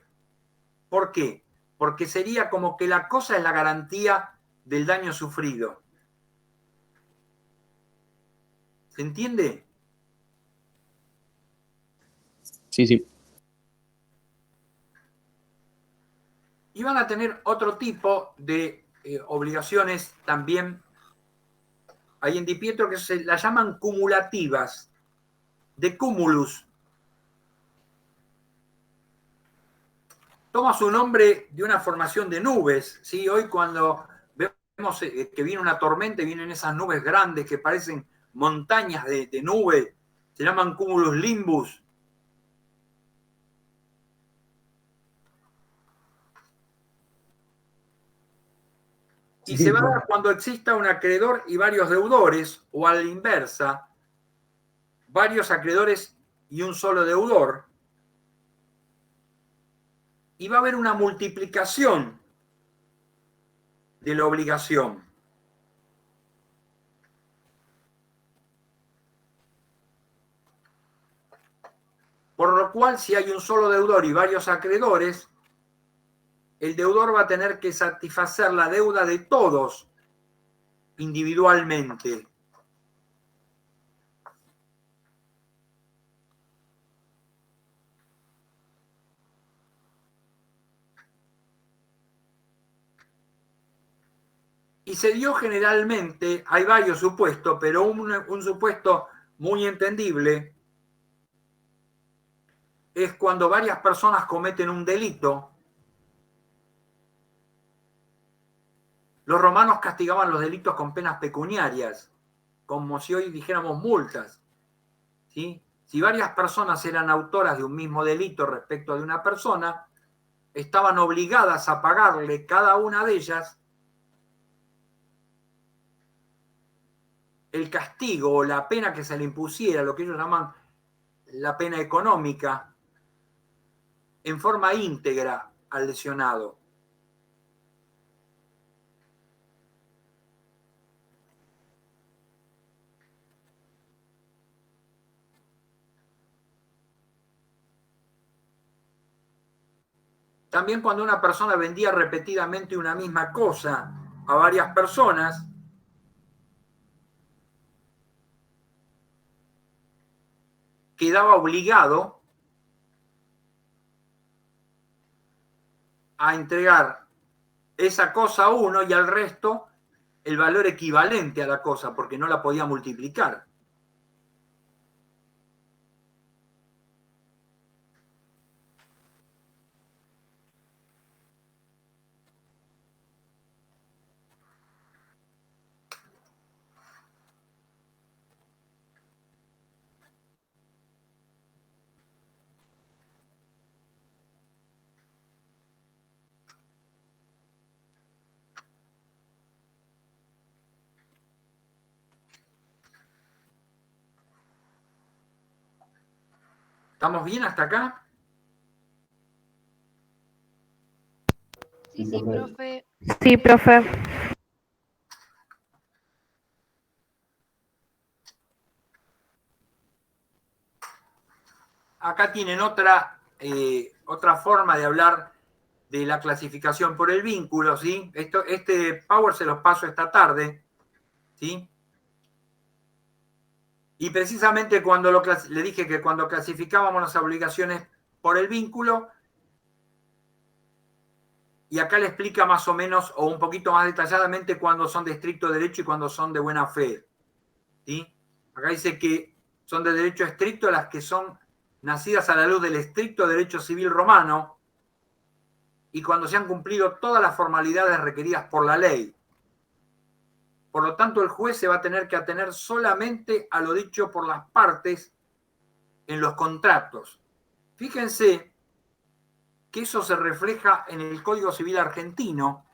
¿Por qué? Porque sería como que la cosa es la garantía del daño sufrido. ¿Se entiende? Sí, sí. Y van a tener otro tipo de obligaciones también. Hay en Di Pietro que se las llaman cumulativas, de cumulus. Toma su nombre de una formación de nubes, ¿sí? Hoy cuando vemos que viene una tormenta y vienen esas nubes grandes que parecen montañas de nubes, se llaman cumulus limbus. Y se va a dar cuando exista un acreedor y varios deudores, o a la inversa, varios acreedores y un solo deudor, y va a haber una multiplicación de la obligación. Por lo cual, si hay un solo deudor y varios acreedores, el deudor va a tener que satisfacer la deuda de todos individualmente. Y se dio generalmente, hay varios supuestos, pero un supuesto muy entendible es cuando varias personas cometen un delito. Los romanos castigaban los delitos con penas pecuniarias, como si hoy dijéramos multas, ¿sí? Si varias personas eran autoras de un mismo delito respecto de una persona, estaban obligadas a pagarle cada una de ellas el castigo o la pena que se le impusiera, lo que ellos llaman la pena económica, en forma íntegra al lesionado. También cuando una persona vendía repetidamente una misma cosa a varias personas, quedaba obligado a entregar esa cosa a uno y al resto el valor equivalente a la cosa, porque no la podía multiplicar. ¿Estamos bien hasta acá? Sí, sí, profe. Sí, profe. Acá tienen otra forma de hablar de la clasificación por el vínculo, ¿sí? Este Power se los paso esta tarde, ¿sí? Y precisamente cuando le dije que cuando clasificábamos las obligaciones por el vínculo, y acá le explica más o menos o un poquito más detalladamente cuándo son de estricto derecho y cuándo son de buena fe, ¿sí? Acá dice que son de derecho estricto las que son nacidas a la luz del estricto derecho civil romano y cuando se han cumplido todas las formalidades requeridas por la ley. Por lo tanto, el juez se va a tener que atener solamente a lo dicho por las partes en los contratos. Fíjense que eso se refleja en el Código Civil argentino,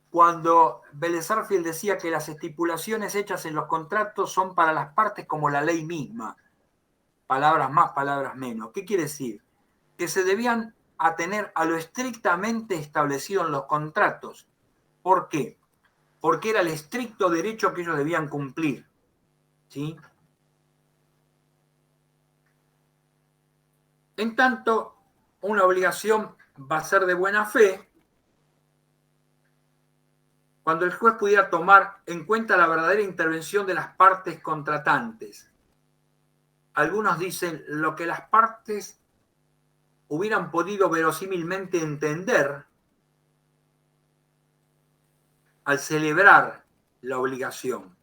cuando Vélez Sarsfield decía que las estipulaciones hechas en los contratos son para las partes como la ley misma. Palabras más, palabras menos. ¿Qué quiere decir? Que se debían atener a lo estrictamente establecido en los contratos. ¿Por qué? Porque era el estricto derecho que ellos debían cumplir, ¿sí? En tanto, una obligación va a ser de buena fe cuando el juez pudiera tomar en cuenta la verdadera intervención de las partes contratantes. Algunos dicen lo que las partes hubieran podido verosímilmente entender al celebrar la obligación,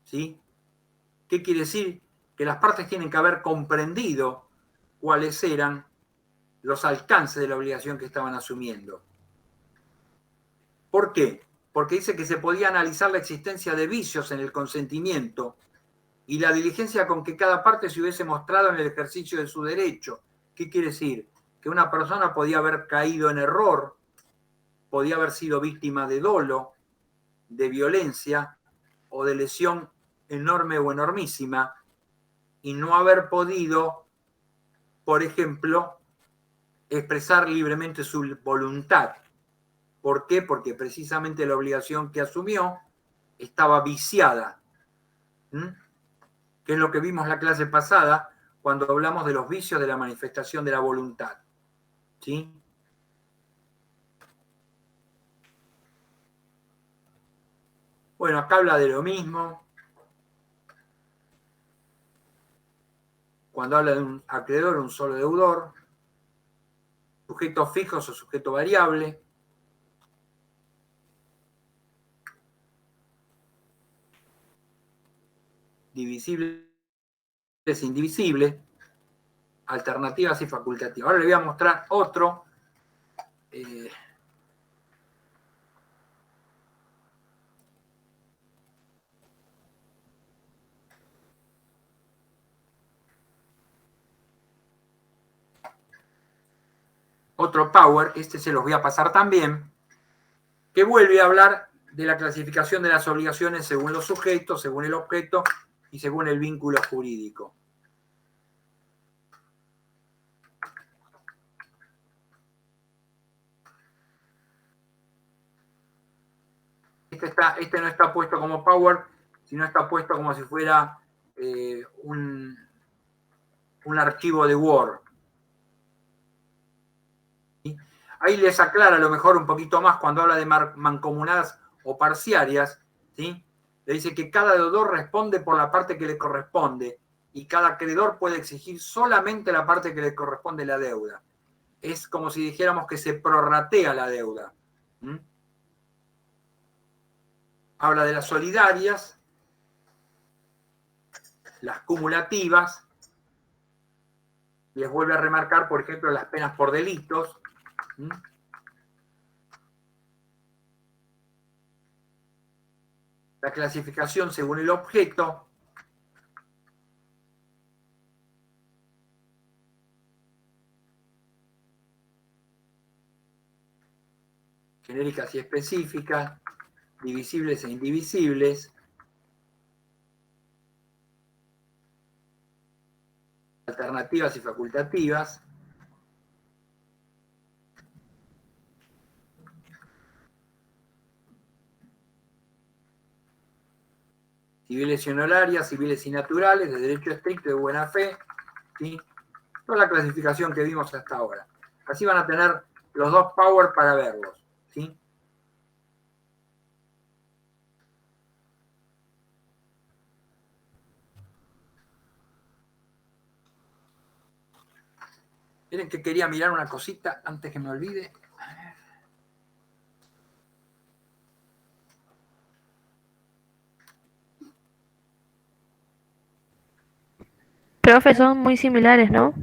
¿sí? ¿Qué quiere decir? Que las partes tienen que haber comprendido cuáles eran los alcances de la obligación que estaban asumiendo. ¿Por qué? Porque dice que se podía analizar la existencia de vicios en el consentimiento y la diligencia con que cada parte se hubiese mostrado en el ejercicio de su derecho. ¿Qué quiere decir? Que una persona podía haber caído en error, podía haber sido víctima de dolo, de violencia o de lesión enorme o enormísima y no haber podido, por ejemplo, expresar libremente su voluntad. ¿Por qué? Porque precisamente la obligación que asumió estaba viciada. Que es lo que vimos la clase pasada cuando hablamos de los vicios de la manifestación de la voluntad. ¿Sí? Bueno, acá habla de lo mismo. Cuando habla de un acreedor, un solo deudor, sujetos fijos o sujeto variable. divisibles, indivisibles, alternativas y facultativas. Ahora le voy a mostrar otro. Otro power, este se los voy a pasar también, que vuelve a hablar de la clasificación de las obligaciones según los sujetos, según el objeto y según el vínculo jurídico. Este no está puesto como power, sino está puesto como si fuera un archivo de Word. ¿Sí? Ahí les aclara a lo mejor un poquito más cuando habla de mancomunadas o parciarias, ¿sí? Le dice que cada deudor responde por la parte que le corresponde y cada acreedor puede exigir solamente la parte que le corresponde la deuda. Es como si dijéramos que se prorratea la deuda. ¿Mm? Habla de las solidarias, las cumulativas, les vuelve a remarcar, por ejemplo, las penas por delitos. ¿Mm? La clasificación según el objeto. Genéricas y específicas, divisibles e indivisibles, alternativas y facultativas, civiles y honorarias, civiles y naturales, de derecho estricto y de buena fe, ¿sí? Toda la clasificación que vimos hasta ahora. Así van a tener los dos power para verlos, ¿sí? Miren que quería mirar una cosita antes que me olvide. Profe, son muy similares, ¿no?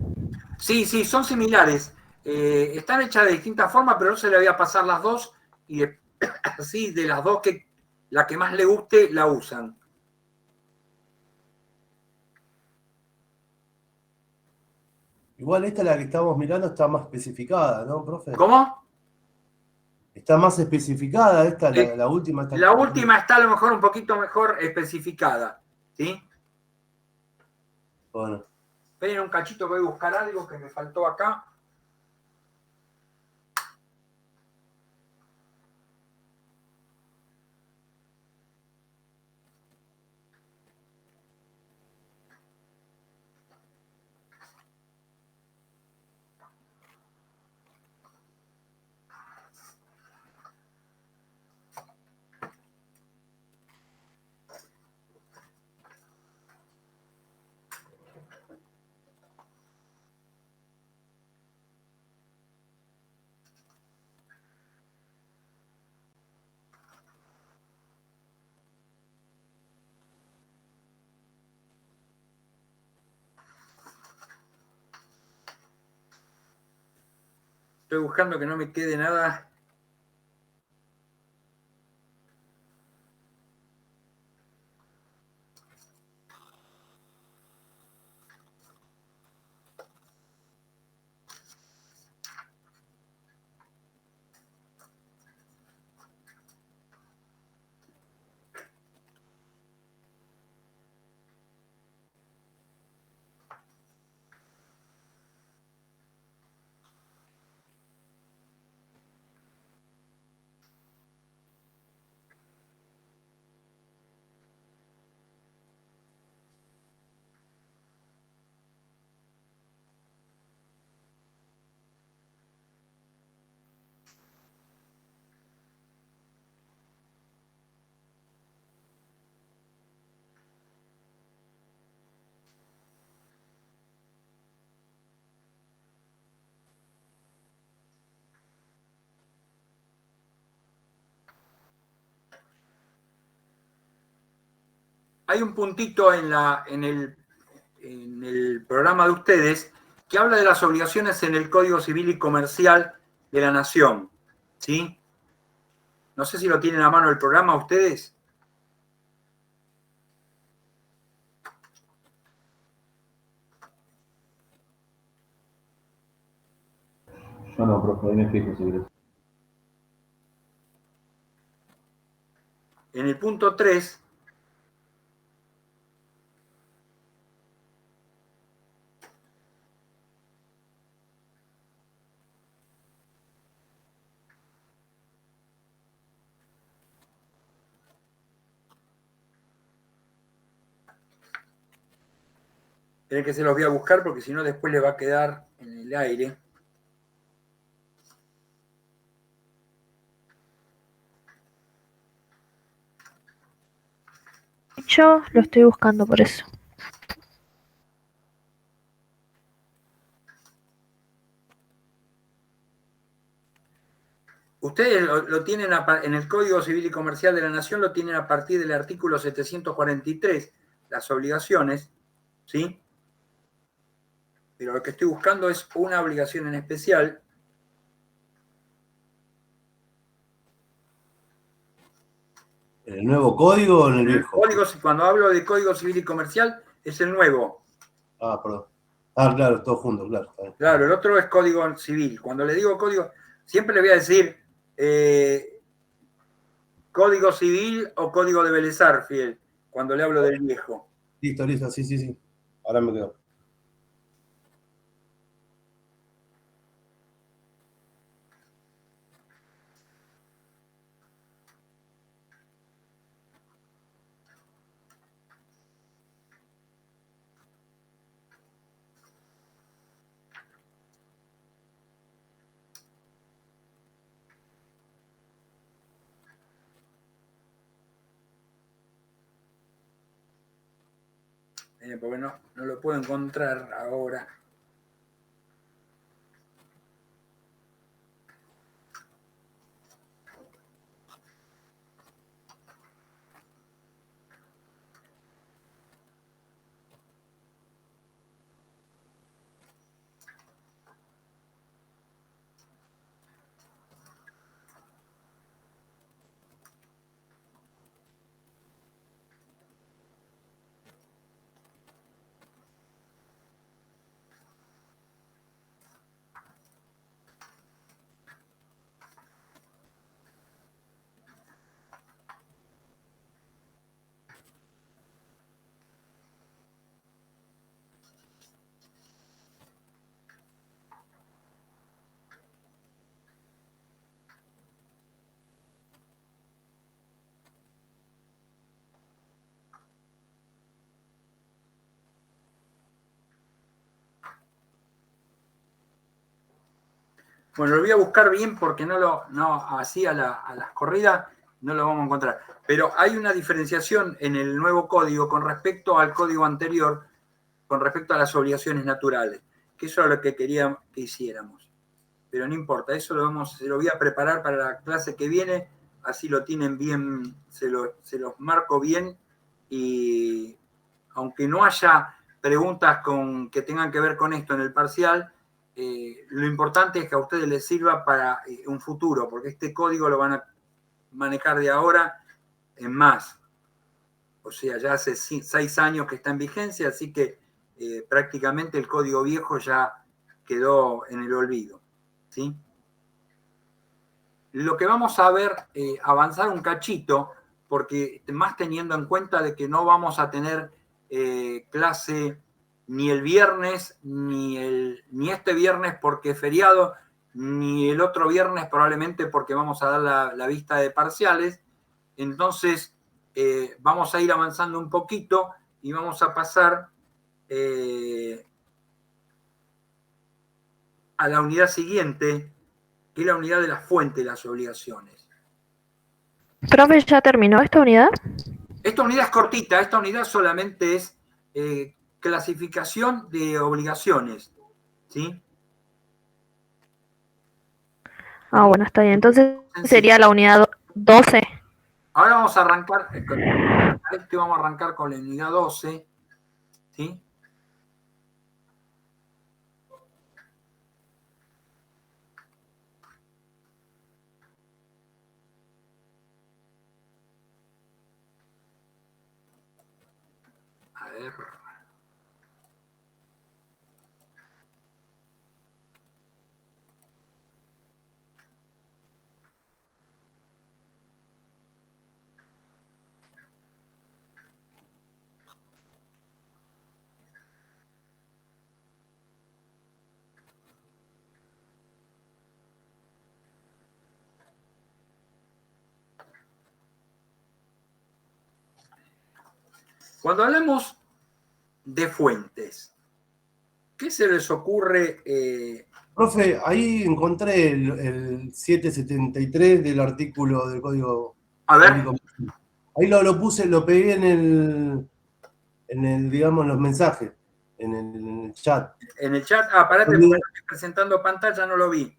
Sí, sí, son similares. Están hechas de distintas formas, pero no se le voy a pasar las dos y así de las dos que la que más le guste la usan. Igual esta, la que estamos mirando, está más especificada, ¿no, profe? ¿Cómo? Está más especificada esta, la última. La última está a lo mejor un poquito mejor especificada, ¿sí? Bueno. Esperen un cachito que voy a buscar algo que me faltó acá. Estoy buscando que no me quede nada. hay un puntito en el programa de ustedes que habla de las obligaciones en el Código Civil y Comercial de la Nación, ¿sí? No sé si lo tienen a mano el programa ustedes. Yo no, profe, ahí me fijo si querés. En el punto 3, tienen que se los voy a buscar porque si no después les va a quedar en el aire. Yo lo estoy buscando por eso. Ustedes lo tienen en el Código Civil y Comercial de la Nación, lo tienen a partir del artículo 743, las obligaciones, ¿sí? Pero lo que estoy buscando es una obligación en especial. ¿En el nuevo código o en el viejo? Cuando hablo de Código Civil y Comercial, es el nuevo. Ah, perdón. Ah, claro, todos juntos, claro. Claro, el otro es Código Civil. Cuando le digo código, siempre le voy a decir Código Civil o Código de Vélez Arfiel, cuando le hablo del viejo. Listo, sí. Ahora me quedo. Porque no lo puedo encontrar ahora. Bueno, lo voy a buscar bien porque así a las corridas no lo vamos a encontrar. Pero hay una diferenciación en el nuevo código con respecto al código anterior, con respecto a las obligaciones naturales, que eso es lo que quería que hiciéramos. Pero no importa, eso se lo voy a preparar para la clase que viene, así lo tienen bien, se los marco bien, y aunque no haya preguntas que tengan que ver con esto en el parcial, lo importante es que a ustedes les sirva para un futuro, porque este código lo van a manejar de ahora en más. O sea, ya hace 6 años que está en vigencia, así que prácticamente el código viejo ya quedó en el olvido, ¿sí? Lo que vamos a ver, avanzar un cachito, porque más teniendo en cuenta de que no vamos a tener clase ni el viernes, ni este viernes porque es feriado, ni el otro viernes probablemente porque vamos a dar la vista de parciales. Entonces, vamos a ir avanzando un poquito y vamos a pasar a la unidad siguiente, que es la unidad de la fuente de las obligaciones. Profe, ¿ya terminó esta unidad? Esta unidad es cortita, esta unidad solamente es clasificación de obligaciones, ¿sí? Ah, bueno, está bien. Entonces sería la unidad 12. Ahora vamos a arrancar, vamos a arrancar con la unidad 12, ¿sí? A ver. Cuando hablamos de fuentes, ¿qué se les ocurre? Profe, ahí encontré el 773 del artículo del Código A ver. Público. Ahí lo puse, lo pegué en el, digamos, en los mensajes, en el chat. En el chat, parate, porque estoy presentando pantalla, no lo vi.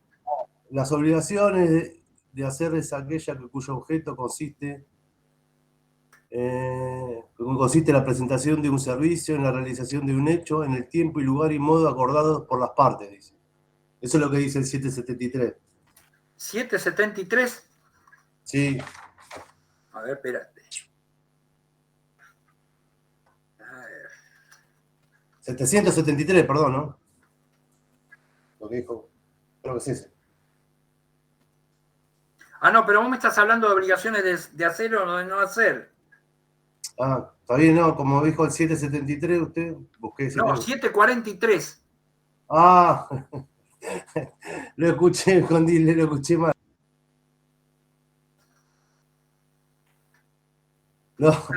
Las obligaciones de hacer es aquella cuyo objeto consiste en la presentación de un servicio, en la realización de un hecho, en el tiempo y lugar y modo acordados por las partes, dice. Eso es lo que dice el 773. ¿773? Sí. A ver, espérate. A ver. 773, perdón, ¿no? Lo que dijo, creo que es ese. No, pero vos me estás hablando de obligaciones de hacer o de no hacer. Está bien, no, como dijo el 773, usted, busqué ese. No, 743. Lo escuché con Dile, lo escuché mal. No, En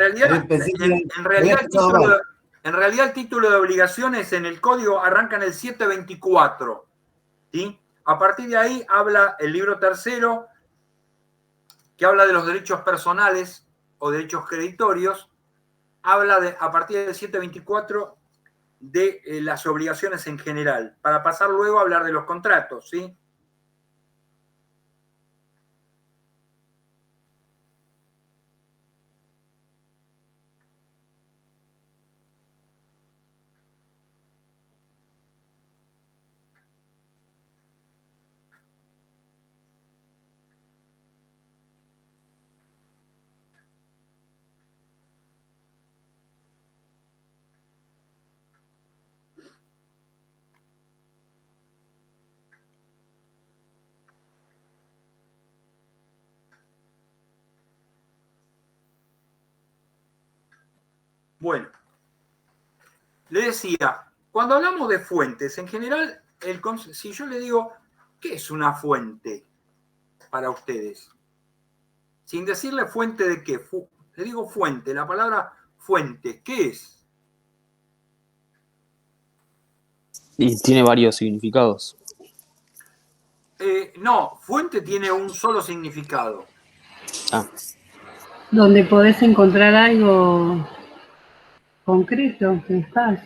realidad el título de obligaciones en el código arranca en el 724. ¿Sí? A partir de ahí habla el libro tercero, que habla de los derechos personales o derechos creditorios. Habla a partir del 724 de las obligaciones en general, para pasar luego a hablar de los contratos, ¿sí? Bueno, le decía, cuando hablamos de fuentes, en general, si yo le digo, ¿qué es una fuente para ustedes? Sin decirle fuente de qué, le digo fuente, la palabra fuente, ¿qué es? Y tiene varios significados. No, fuente tiene un solo significado. Donde podés encontrar algo concreto, que estás.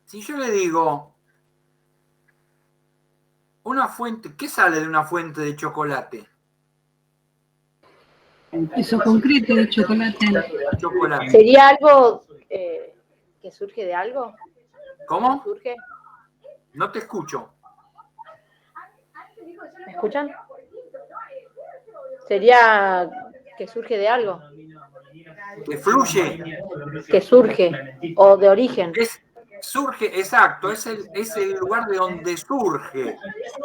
Si yo le digo una fuente, ¿qué sale de una fuente de chocolate? Eso concreto de chocolate. ¿Sería algo que surge de algo? ¿Cómo? ¿Surge? No te escucho. ¿Me escuchan? ¿Sería que surge de algo? Que fluye. Que surge o de origen. Surge, exacto, es el lugar de donde surge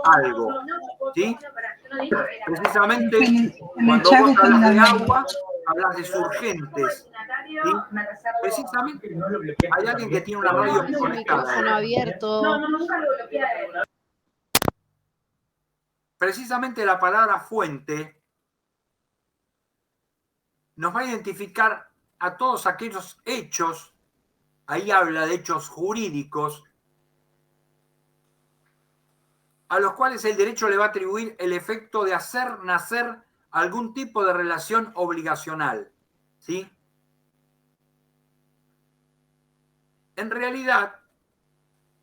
algo, ¿sí? Precisamente cuando vos hablas de agua, hablas de surgentes, ¿sí? Precisamente hay alguien que tiene una radio conectada. Abierto. Precisamente la palabra fuente nos va a identificar a todos aquellos hechos. Ahí habla de hechos jurídicos a los cuales el derecho le va a atribuir el efecto de hacer nacer algún tipo de relación obligacional, ¿sí? En realidad,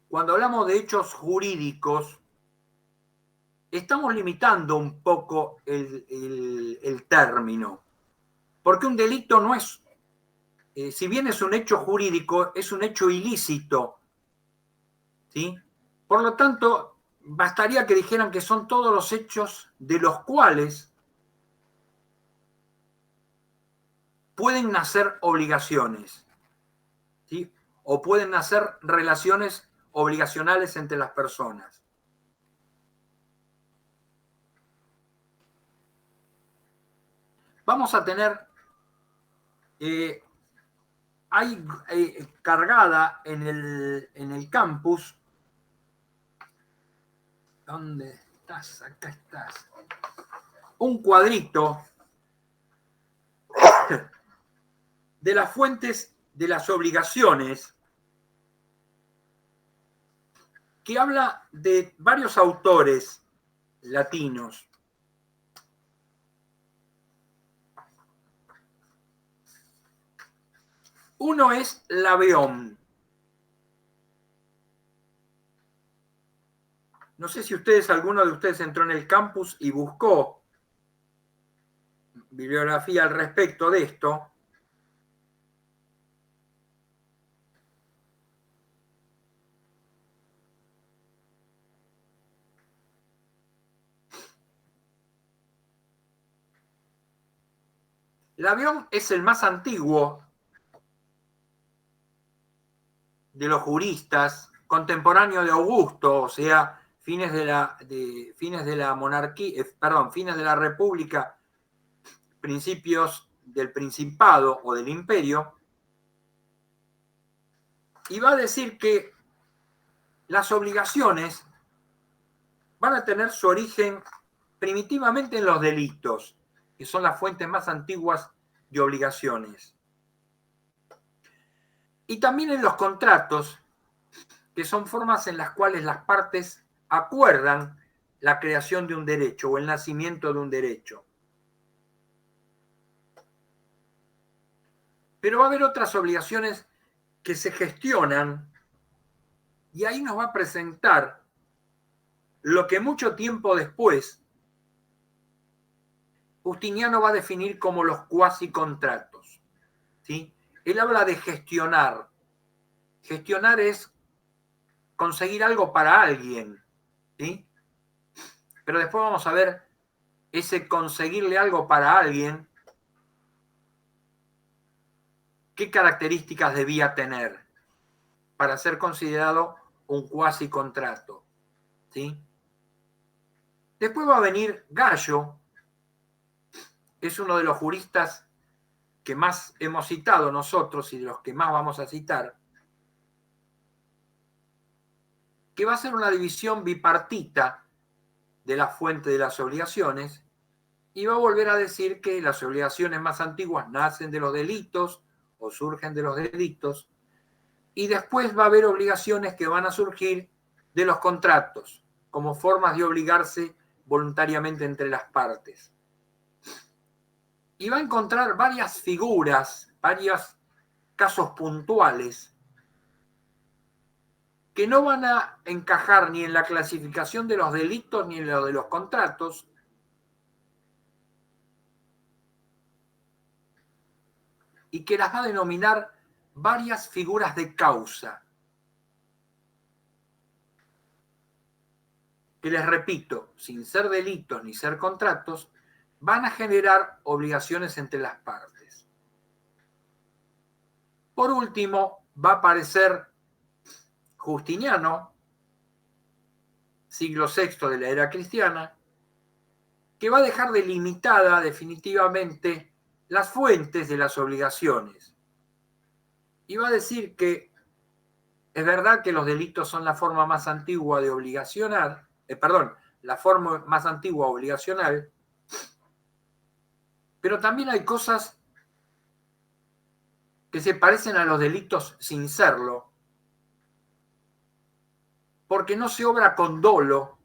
cuando hablamos de hechos jurídicos, estamos limitando un poco el término, porque un delito no es, si bien es un hecho jurídico, es un hecho ilícito, ¿sí? Por lo tanto, bastaría que dijeran que son todos los hechos de los cuales pueden nacer obligaciones, ¿sí? O pueden nacer relaciones obligacionales entre las personas. Vamos a tener, hay cargada en el campus, ¿dónde estás? Acá estás. Un cuadrito de las fuentes de las obligaciones que habla de varios autores latinos. Uno es Laveón. No sé si alguno de ustedes entró en el campus y buscó bibliografía al respecto de esto. Laveón es el más antiguo de los juristas, contemporáneo de Augusto, o sea, fines de la monarquía, fines de la República, principios del Principado o del Imperio, y va a decir que las obligaciones van a tener su origen primitivamente en los delitos, que son las fuentes más antiguas de obligaciones. Y también en los contratos, que son formas en las cuales las partes acuerdan la creación de un derecho o el nacimiento de un derecho. Pero va a haber otras obligaciones que se gestionan y ahí nos va a presentar lo que mucho tiempo después Justiniano va a definir como los cuasicontratos, ¿sí? Él habla de gestionar. Gestionar es conseguir algo para alguien, ¿sí? Pero después vamos a ver ese conseguirle algo para alguien, qué características debía tener para ser considerado un cuasicontrato, ¿sí? Después va a venir Gallo, es uno de los juristas que más hemos citado nosotros y de los que más vamos a citar, que va a ser una división bipartita de la fuente de las obligaciones y va a volver a decir que las obligaciones más antiguas nacen de los delitos o surgen de los delitos y después va a haber obligaciones que van a surgir de los contratos como formas de obligarse voluntariamente entre las partes. Y va a encontrar varias figuras, varios casos puntuales que no van a encajar ni en la clasificación de los delitos ni en lo de los contratos, y que las va a denominar varias figuras de causa, que les repito, sin ser delitos ni ser contratos, van a generar obligaciones entre las partes. Por último, va a aparecer Justiniano, siglo VI de la era cristiana, que va a dejar delimitada definitivamente las fuentes de las obligaciones. Y va a decir que es verdad que los delitos son la forma más antigua de obligacionar, la forma más antigua obligacional, pero también hay cosas que se parecen a los delitos sin serlo, porque no se obra con dolo,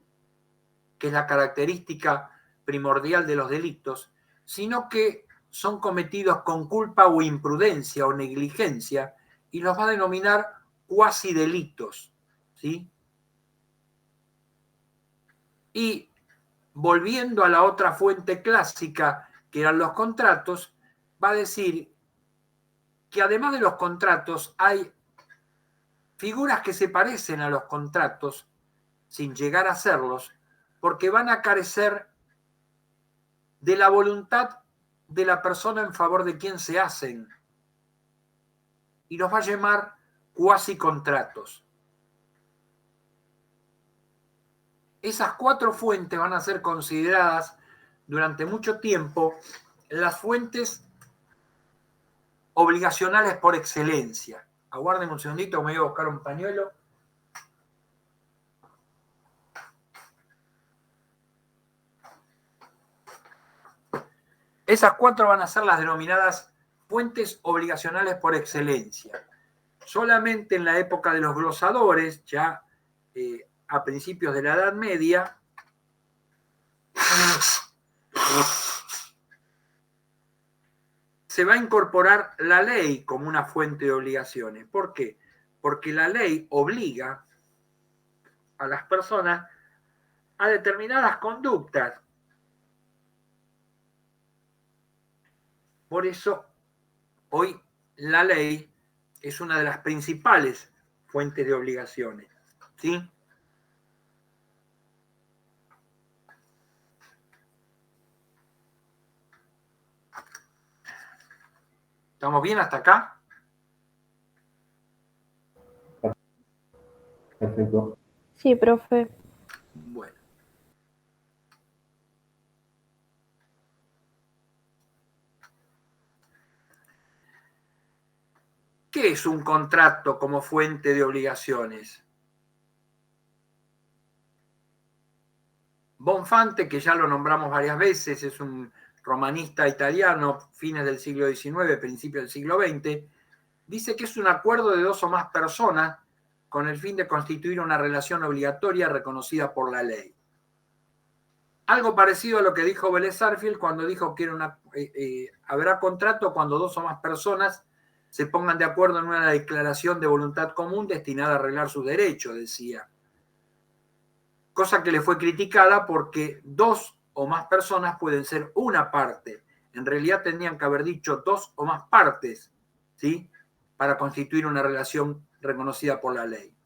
que es la característica primordial de los delitos, sino que son cometidos con culpa o imprudencia o negligencia, y los va a denominar cuasidelitos, ¿sí? Y volviendo a la otra fuente clásica, que eran los contratos, va a decir que además de los contratos hay figuras que se parecen a los contratos, sin llegar a serlos, porque van a carecer de la voluntad de la persona en favor de quien se hacen, y los va a llamar cuasi contratos. Esas 4 fuentes van a ser consideradas durante mucho tiempo las fuentes obligacionales por excelencia. Aguarden un segundito, me voy a buscar un pañuelo. Esas 4 van a ser las denominadas fuentes obligacionales por excelencia. Solamente en la época de los glosadores, ya a principios de la Edad Media, se va a incorporar la ley como una fuente de obligaciones. ¿Por qué? Porque la ley obliga a las personas a determinadas conductas. Por eso, hoy la ley es una de las principales fuentes de obligaciones. ¿Sí? ¿Estamos bien hasta acá? Perfecto. Sí, profe. Bueno. ¿Qué es un contrato como fuente de obligaciones? Bonfante, que ya lo nombramos varias veces, es un romanista italiano, fines del siglo XIX, principios del siglo XX, dice que es un acuerdo de 2 o más personas con el fin de constituir una relación obligatoria reconocida por la ley. Algo parecido a lo que dijo Vélez Sarsfield cuando dijo que habrá contrato cuando 2 o más personas se pongan de acuerdo en una declaración de voluntad común destinada a arreglar sus derechos, decía. Cosa que le fue criticada porque 2 o más personas pueden ser una parte. En realidad tendrían que haber dicho 2 o más partes, ¿sí? Para constituir una relación reconocida por la ley.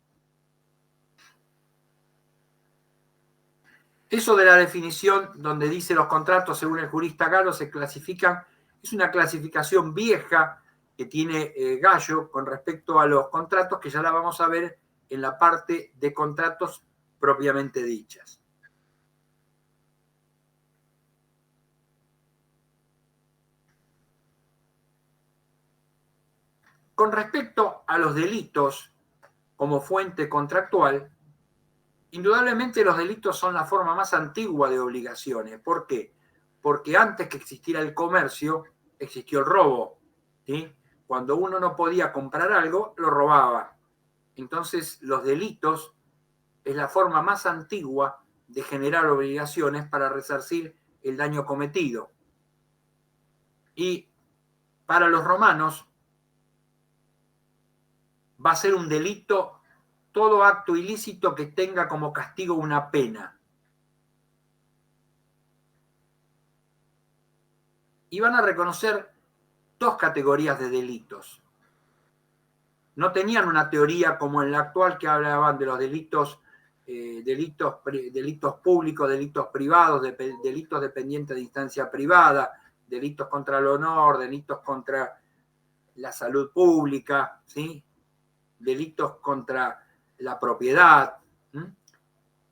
Eso de la definición donde dice los contratos según el jurista Galo se clasifican, es una clasificación vieja que tiene Gallo con respecto a los contratos, que ya la vamos a ver en la parte de contratos propiamente dichas. Con respecto a los delitos como fuente contractual, indudablemente los delitos son la forma más antigua de obligaciones. ¿Por qué? Porque antes que existiera el comercio, existió el robo, ¿sí? Cuando uno no podía comprar algo, lo robaba. Entonces, los delitos es la forma más antigua de generar obligaciones para resarcir el daño cometido. Y para los romanos va a ser un delito todo acto ilícito que tenga como castigo una pena. Y van a reconocer 2 categorías de delitos. No tenían una teoría como en la actual que hablaban de los delitos públicos, delitos privados, delitos dependientes de instancia privada, delitos contra el honor, delitos contra la salud pública, ¿sí? Delitos contra la propiedad.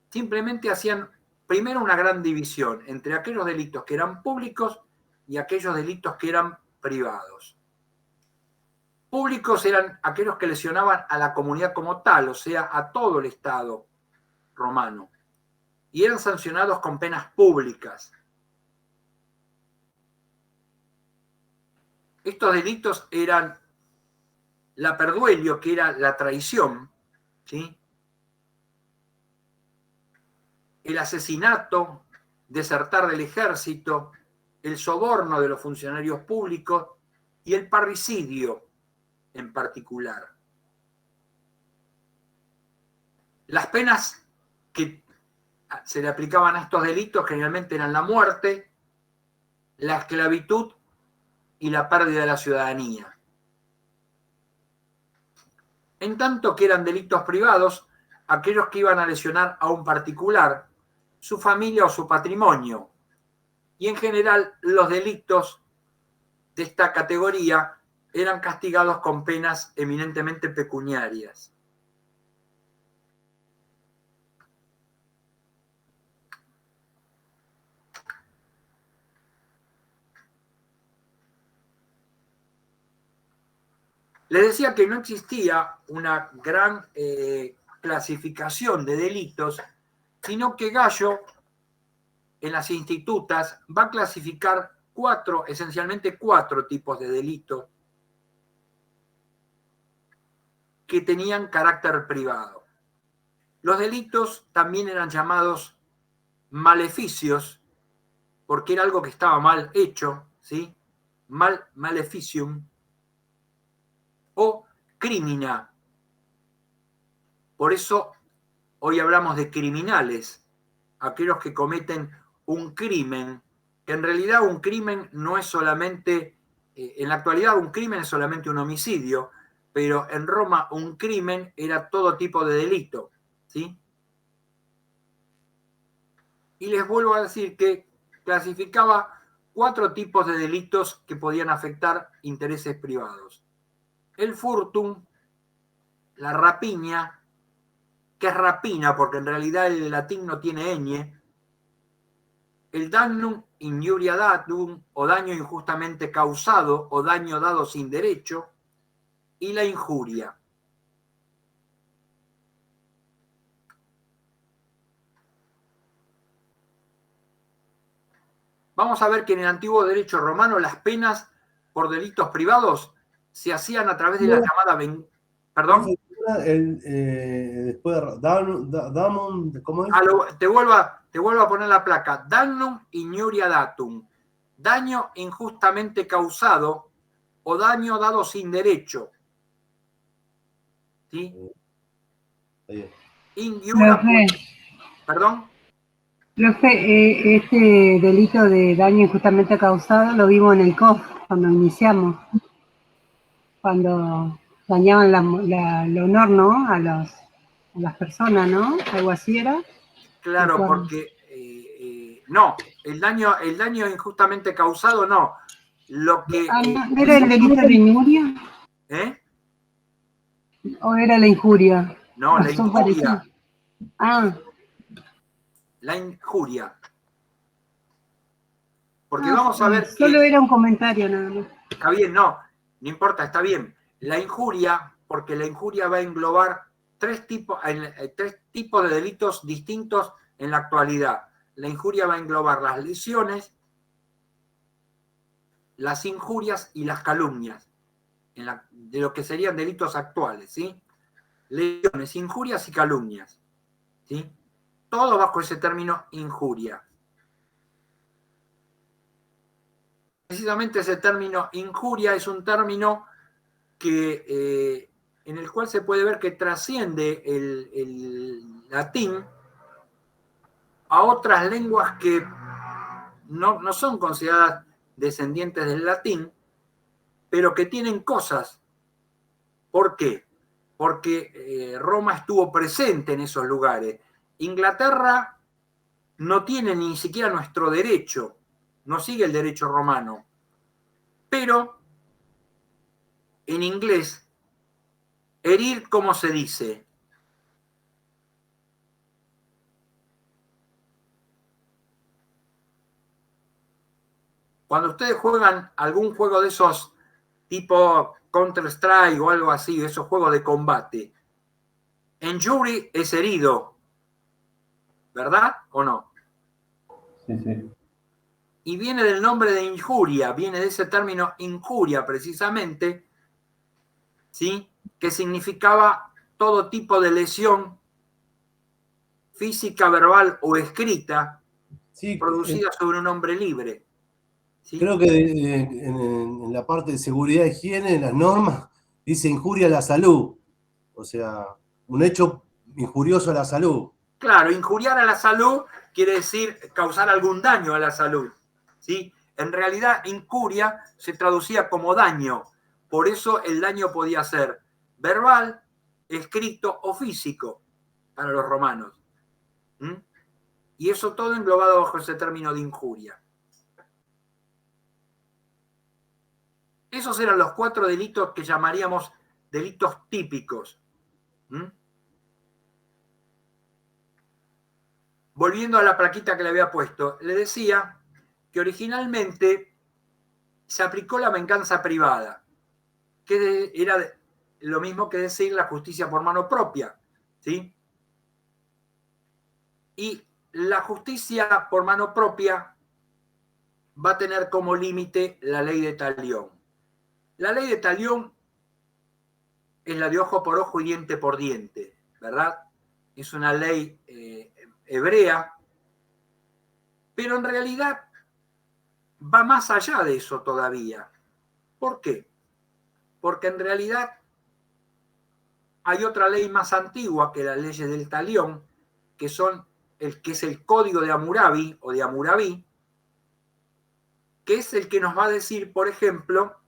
Simplemente hacían primero una gran división entre aquellos delitos que eran públicos y aquellos delitos que eran privados. Públicos eran aquellos que lesionaban a la comunidad como tal, o sea, a todo el Estado romano, y eran sancionados con penas públicas. Estos delitos eran la perduelio, que era la traición, ¿sí? El asesinato, desertar del ejército, el soborno de los funcionarios públicos y el parricidio en particular. Las penas que se le aplicaban a estos delitos generalmente eran la muerte, la esclavitud y la pérdida de la ciudadanía. En tanto que eran delitos privados aquellos que iban a lesionar a un particular, su familia o su patrimonio. Y en general los delitos de esta categoría eran castigados con penas eminentemente pecuniarias. Les decía que no existía una gran clasificación de delitos, sino que Gallo, en las institutas, va a clasificar esencialmente cuatro tipos de delitos que tenían carácter privado. Los delitos también eran llamados maleficios, porque era algo que estaba mal hecho, ¿sí? Maleficium, o crimina. Por eso hoy hablamos de criminales, aquellos que cometen un crimen, que en realidad un crimen no es solamente, en la actualidad un crimen es solamente un homicidio, pero en Roma un crimen era todo tipo de delito, ¿sí? Y les vuelvo a decir que clasificaba cuatro tipos de delitos que podían afectar intereses privados. El furtum, la rapiña, que es rapina porque en realidad el latín no tiene ñ, el damnum injuria datum, o daño injustamente causado o daño dado sin derecho, y la injuria. Vamos a ver que en el antiguo derecho romano las penas por delitos privados se hacían a través de la llamada... ¿Perdón? Después, ¿cómo es? Te vuelvo a poner la placa. Damnum injuria datum. Daño injustamente causado o daño dado sin derecho. ¿Sí? Injuria... ¿Perdón? Profe, este delito de daño injustamente causado lo vimos en el COF cuando iniciamos, cuando dañaban el honor, ¿no? A las personas, ¿no? Algo así era. Claro, porque no, el daño injustamente causado no. Lo que ¿no era el delito de injuria? ¿Eh? ¿O era la injuria? No, la injuria. La injuria. Porque vamos a ver que... Solo era un comentario nada más. Está bien, no importa, está bien. La injuria, porque la injuria va a englobar tres tipos de delitos distintos en la actualidad. La injuria va a englobar las lesiones, las injurias y las calumnias, de lo que serían delitos actuales, ¿sí? Lesiones, injurias y calumnias, ¿sí? Todo bajo ese término injuria. Precisamente ese término injuria es un término que, en el cual se puede ver que trasciende el latín a otras lenguas que no son consideradas descendientes del latín, pero que tienen cosas. ¿Por qué? Porque Roma estuvo presente en esos lugares. Inglaterra no tiene ni siquiera nuestro derecho, no sigue el derecho romano, pero en inglés, herir, ¿cómo se dice? Cuando ustedes juegan algún juego de esos tipo Counter-Strike o algo así, esos juegos de combate, injury es herido, ¿verdad o no? Sí, sí. Y viene del nombre de injuria, viene de ese término injuria precisamente, ¿sí? Que significaba todo tipo de lesión física, verbal o escrita, sí, producida sobre un hombre libre. ¿Sí? Creo que en la parte de seguridad e higiene, en las normas, dice injuria a la salud. O sea, un hecho injurioso a la salud. Claro, injuriar a la salud quiere decir causar algún daño a la salud, ¿sí? En realidad, injuria se traducía como daño. Por eso el daño podía ser verbal, escrito o físico para los romanos. ¿Mm? Y eso todo englobado bajo ese término de injuria. Esos eran los 4 delitos que llamaríamos delitos típicos. ¿Mm? Volviendo a la plaquita que le había puesto, le decía que originalmente se aplicó la venganza privada, que era lo mismo que decir la justicia por mano propia, ¿sí? Y la justicia por mano propia va a tener como límite la ley de talión. La ley de talión es la de ojo por ojo y diente por diente, ¿verdad? Es una ley hebrea, pero en realidad va más allá de eso todavía. ¿Por qué? Porque en realidad hay otra ley más antigua que las leyes del talión, que es el Código de Hammurabi o de Hammurabi, que es el que nos va a decir, por ejemplo,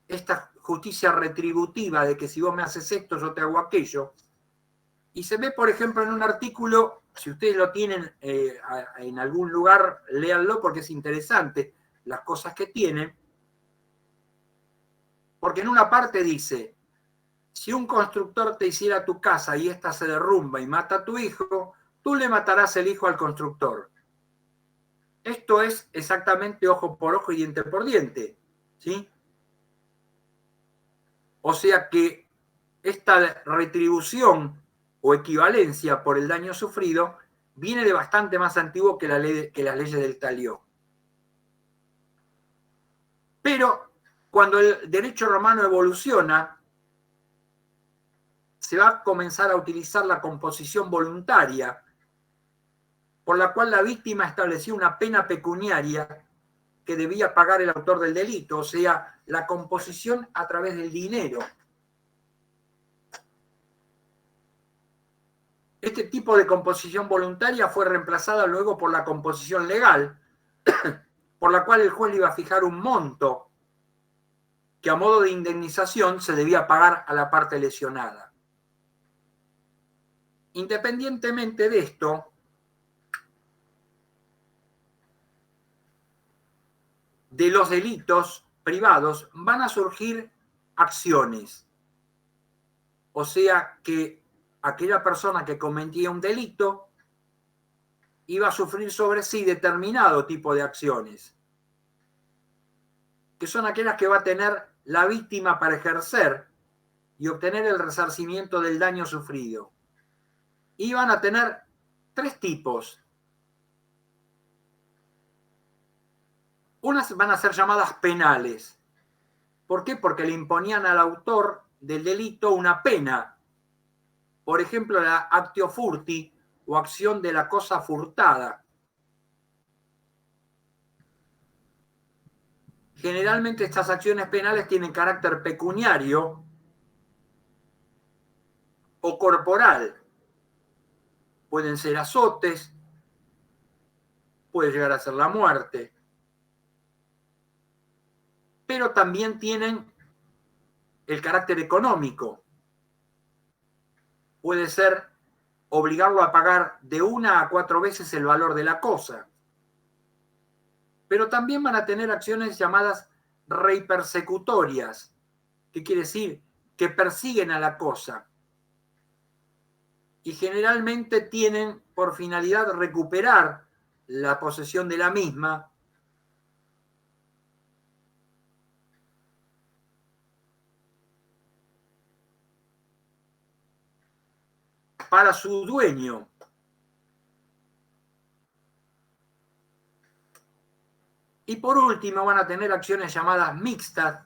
esta justicia retributiva de que si vos me haces esto, yo te hago aquello. Y se ve, por ejemplo, en un artículo, si ustedes lo tienen en algún lugar, léanlo porque es interesante las cosas que tiene. Porque en una parte dice, si un constructor te hiciera tu casa y ésta se derrumba y mata a tu hijo, tú le matarás el hijo al constructor. Esto es exactamente ojo por ojo y diente por diente, ¿sí? O sea que esta retribución o equivalencia por el daño sufrido viene de bastante más antiguo que las leyes del talión. Pero cuando el derecho romano evoluciona, se va a comenzar a utilizar la composición voluntaria, por la cual la víctima estableció una pena pecuniaria que debía pagar el autor del delito, o sea, la composición a través del dinero. Este tipo de composición voluntaria fue reemplazada luego por la composición legal, por la cual el juez le iba a fijar un monto que a modo de indemnización se debía pagar a la parte lesionada. Independientemente de esto, de los delitos privados van a surgir acciones. O sea que aquella persona que cometía un delito iba a sufrir sobre sí determinado tipo de acciones, que son aquellas que va a tener la víctima para ejercer y obtener el resarcimiento del daño sufrido. Y van a tener 3 tipos. Unas van a ser llamadas penales. ¿Por qué? Porque le imponían al autor del delito una pena. Por ejemplo, la actio furti o acción de la cosa furtada. Generalmente estas acciones penales tienen carácter pecuniario o corporal. Pueden ser azotes, puede llegar a ser la muerte. Pero también tienen el carácter económico. Puede ser obligarlo a pagar de 1 a 4 veces el valor de la cosa. Pero también van a tener acciones llamadas rei persecutorias, que quiere decir que persiguen a la cosa. Y generalmente tienen por finalidad recuperar la posesión de la misma para su dueño. Y por último van a tener acciones llamadas mixtas,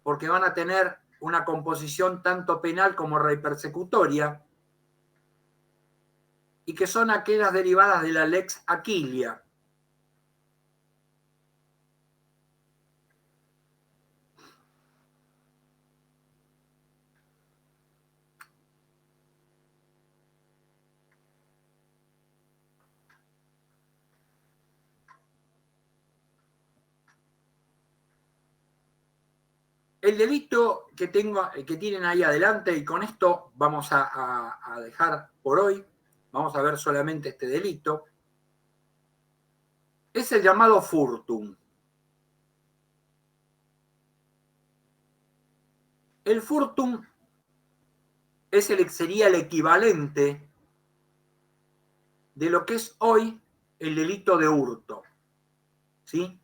porque van a tener una composición tanto penal como rei persecutoria, y que son aquellas derivadas de la lex Aquilia. El delito que tienen ahí adelante, y con esto vamos a dejar por hoy, vamos a ver solamente este delito, es el llamado furtum. El furtum sería el equivalente de lo que es hoy el delito de hurto, ¿sí?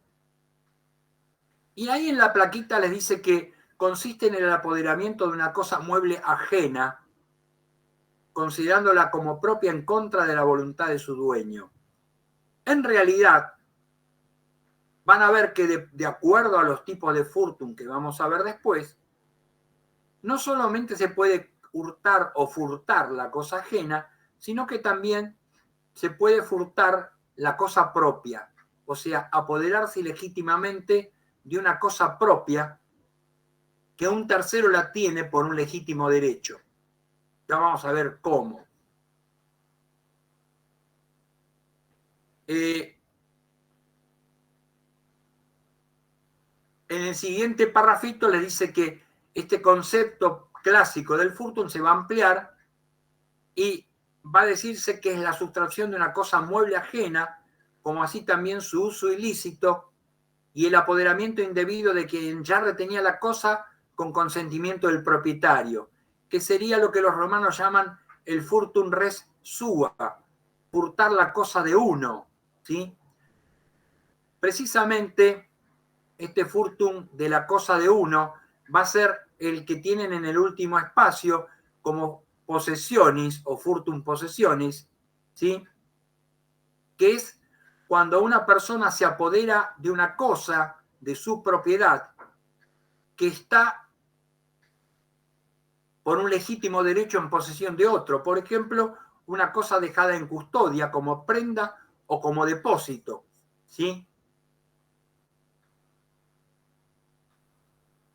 Y ahí en la plaquita les dice que consiste en el apoderamiento de una cosa mueble ajena, considerándola como propia en contra de la voluntad de su dueño. En realidad, van a ver que de acuerdo a los tipos de furtum que vamos a ver después, no solamente se puede hurtar o furtar la cosa ajena, sino que también se puede furtar la cosa propia, o sea, apoderarse ilegítimamente de una cosa propia que un tercero la tiene por un legítimo derecho. Ya vamos a ver cómo. En el siguiente parrafito les dice que este concepto clásico del furtum se va a ampliar y va a decirse que es la sustracción de una cosa mueble ajena, como así también su uso ilícito y el apoderamiento indebido de quien ya retenía la cosa con consentimiento del propietario, que sería lo que los romanos llaman el furtum res sua, furtar la cosa de uno, ¿sí? Precisamente este furtum de la cosa de uno va a ser el que tienen en el último espacio como posesiones o furtum posesiones, ¿sí? Que es cuando una persona se apodera de una cosa de su propiedad que está por un legítimo derecho en posesión de otro. Por ejemplo, una cosa dejada en custodia como prenda o como depósito, ¿sí?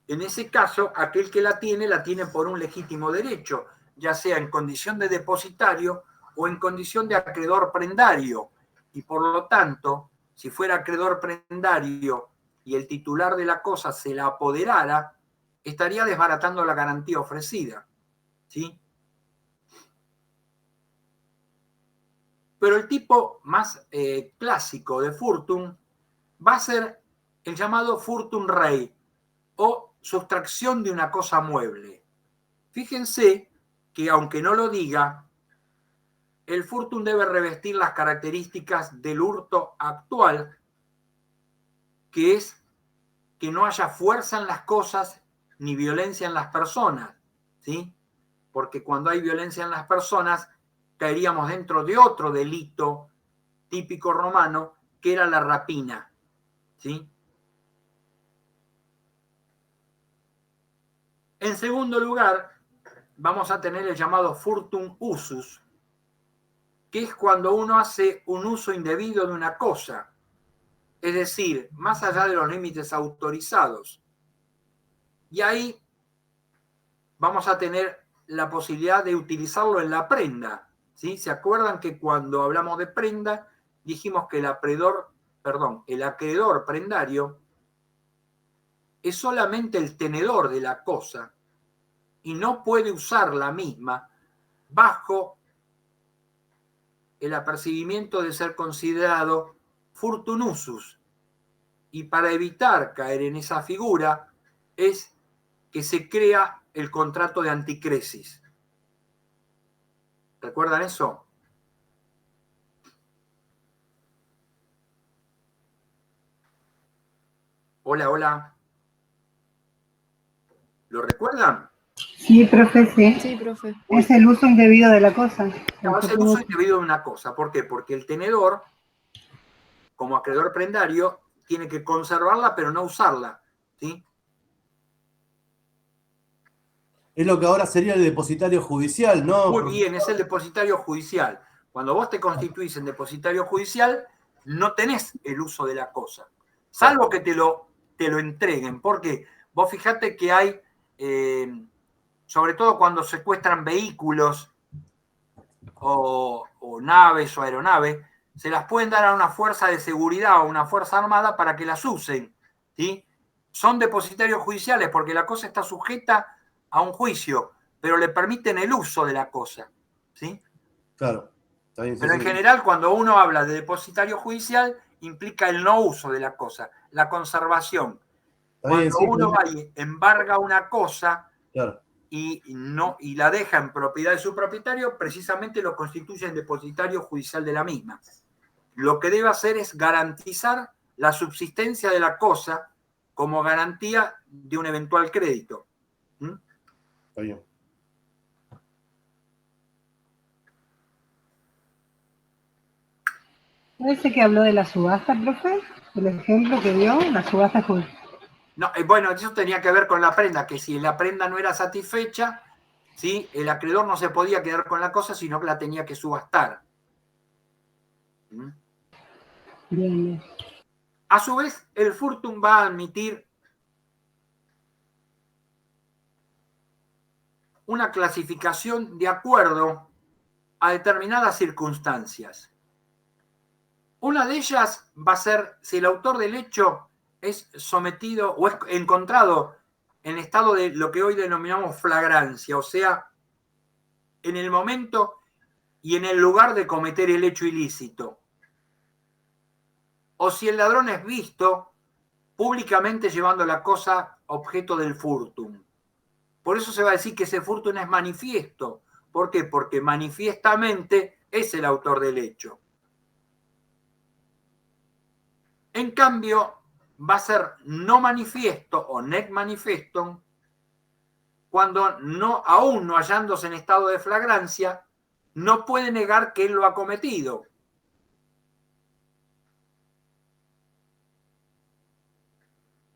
En ese caso, aquel que la tiene por un legítimo derecho, ya sea en condición de depositario o en condición de acreedor prendario. Y por lo tanto, si fuera acreedor prendario y el titular de la cosa se la apoderara, estaría desbaratando la garantía ofrecida, ¿sí? Pero el tipo más clásico de furtum va a ser el llamado furtum rei, o sustracción de una cosa mueble. Fíjense que, aunque no lo diga, el furtum debe revestir las características del hurto actual, que es que no haya fuerza en las cosas ni violencia en las personas, ¿sí? Porque cuando hay violencia en las personas, caeríamos dentro de otro delito típico romano, que era la rapina, ¿sí? En segundo lugar, vamos a tener el llamado furtum usus, que es cuando uno hace un uso indebido de una cosa, es decir, más allá de los límites autorizados. Y ahí vamos a tener la posibilidad de utilizarlo en la prenda, ¿sí? ¿Se acuerdan que cuando hablamos de prenda dijimos que el acreedor prendario es solamente el tenedor de la cosa y no puede usar la misma bajo el apercibimiento de ser considerado furtum usus? Y para evitar caer en esa figura es que se crea el contrato de anticresis. ¿Recuerdan eso? Hola, hola. ¿Lo recuerdan? Sí, profe, sí. Sí, profe. Es el uso indebido de la cosa. No, es el uso indebido de una cosa. ¿Por qué? Porque el tenedor, como acreedor prendario, tiene que conservarla pero no usarla, ¿sí? Es lo que ahora sería el depositario judicial, ¿no? Muy bien, es el depositario judicial. Cuando vos te constituís en depositario judicial, no tenés el uso de la cosa, salvo que te lo entreguen. Porque vos fijate que hay, sobre todo cuando secuestran vehículos o naves o aeronaves, se las pueden dar a una fuerza de seguridad o una fuerza armada para que las usen, ¿sí? son depositarios judiciales porque la cosa está sujeta a un juicio, pero le permiten el uso de la cosa, ¿sí? Claro. Está bien, sí, Pero en sí. general, cuando uno habla de depositario judicial, implica el no uso de la cosa, la conservación. Está bien, Cuando sí, uno pero- va y embarga una cosa Claro. y la deja en propiedad de su propietario, precisamente lo constituye en depositario judicial de la misma. Lo que debe hacer es garantizar la subsistencia de la cosa como garantía de un eventual crédito. ¿Mm? Está bien. Parece que habló de la subasta, profe, el ejemplo que dio, la subasta judicial. No, bueno, eso tenía que ver con la prenda, que si la prenda no era satisfecha, ¿sí? El acreedor no se podía quedar con la cosa, sino que la tenía que subastar. ¿Mm? Bien, bien. A su vez, el furtum va a admitir una clasificación de acuerdo a determinadas circunstancias. Una de ellas va a ser si el autor del hecho es sometido o es encontrado en estado de lo que hoy denominamos flagrancia, o sea, en el momento y en el lugar de cometer el hecho ilícito. O si el ladrón es visto públicamente llevando la cosa objeto del furtum. Por eso se va a decir que ese furtum es manifiesto. ¿Por qué? Porque manifiestamente es el autor del hecho. En cambio, va a ser no manifiesto o nec manifestum cuando aún no hallándose en estado de flagrancia, no puede negar que él lo ha cometido.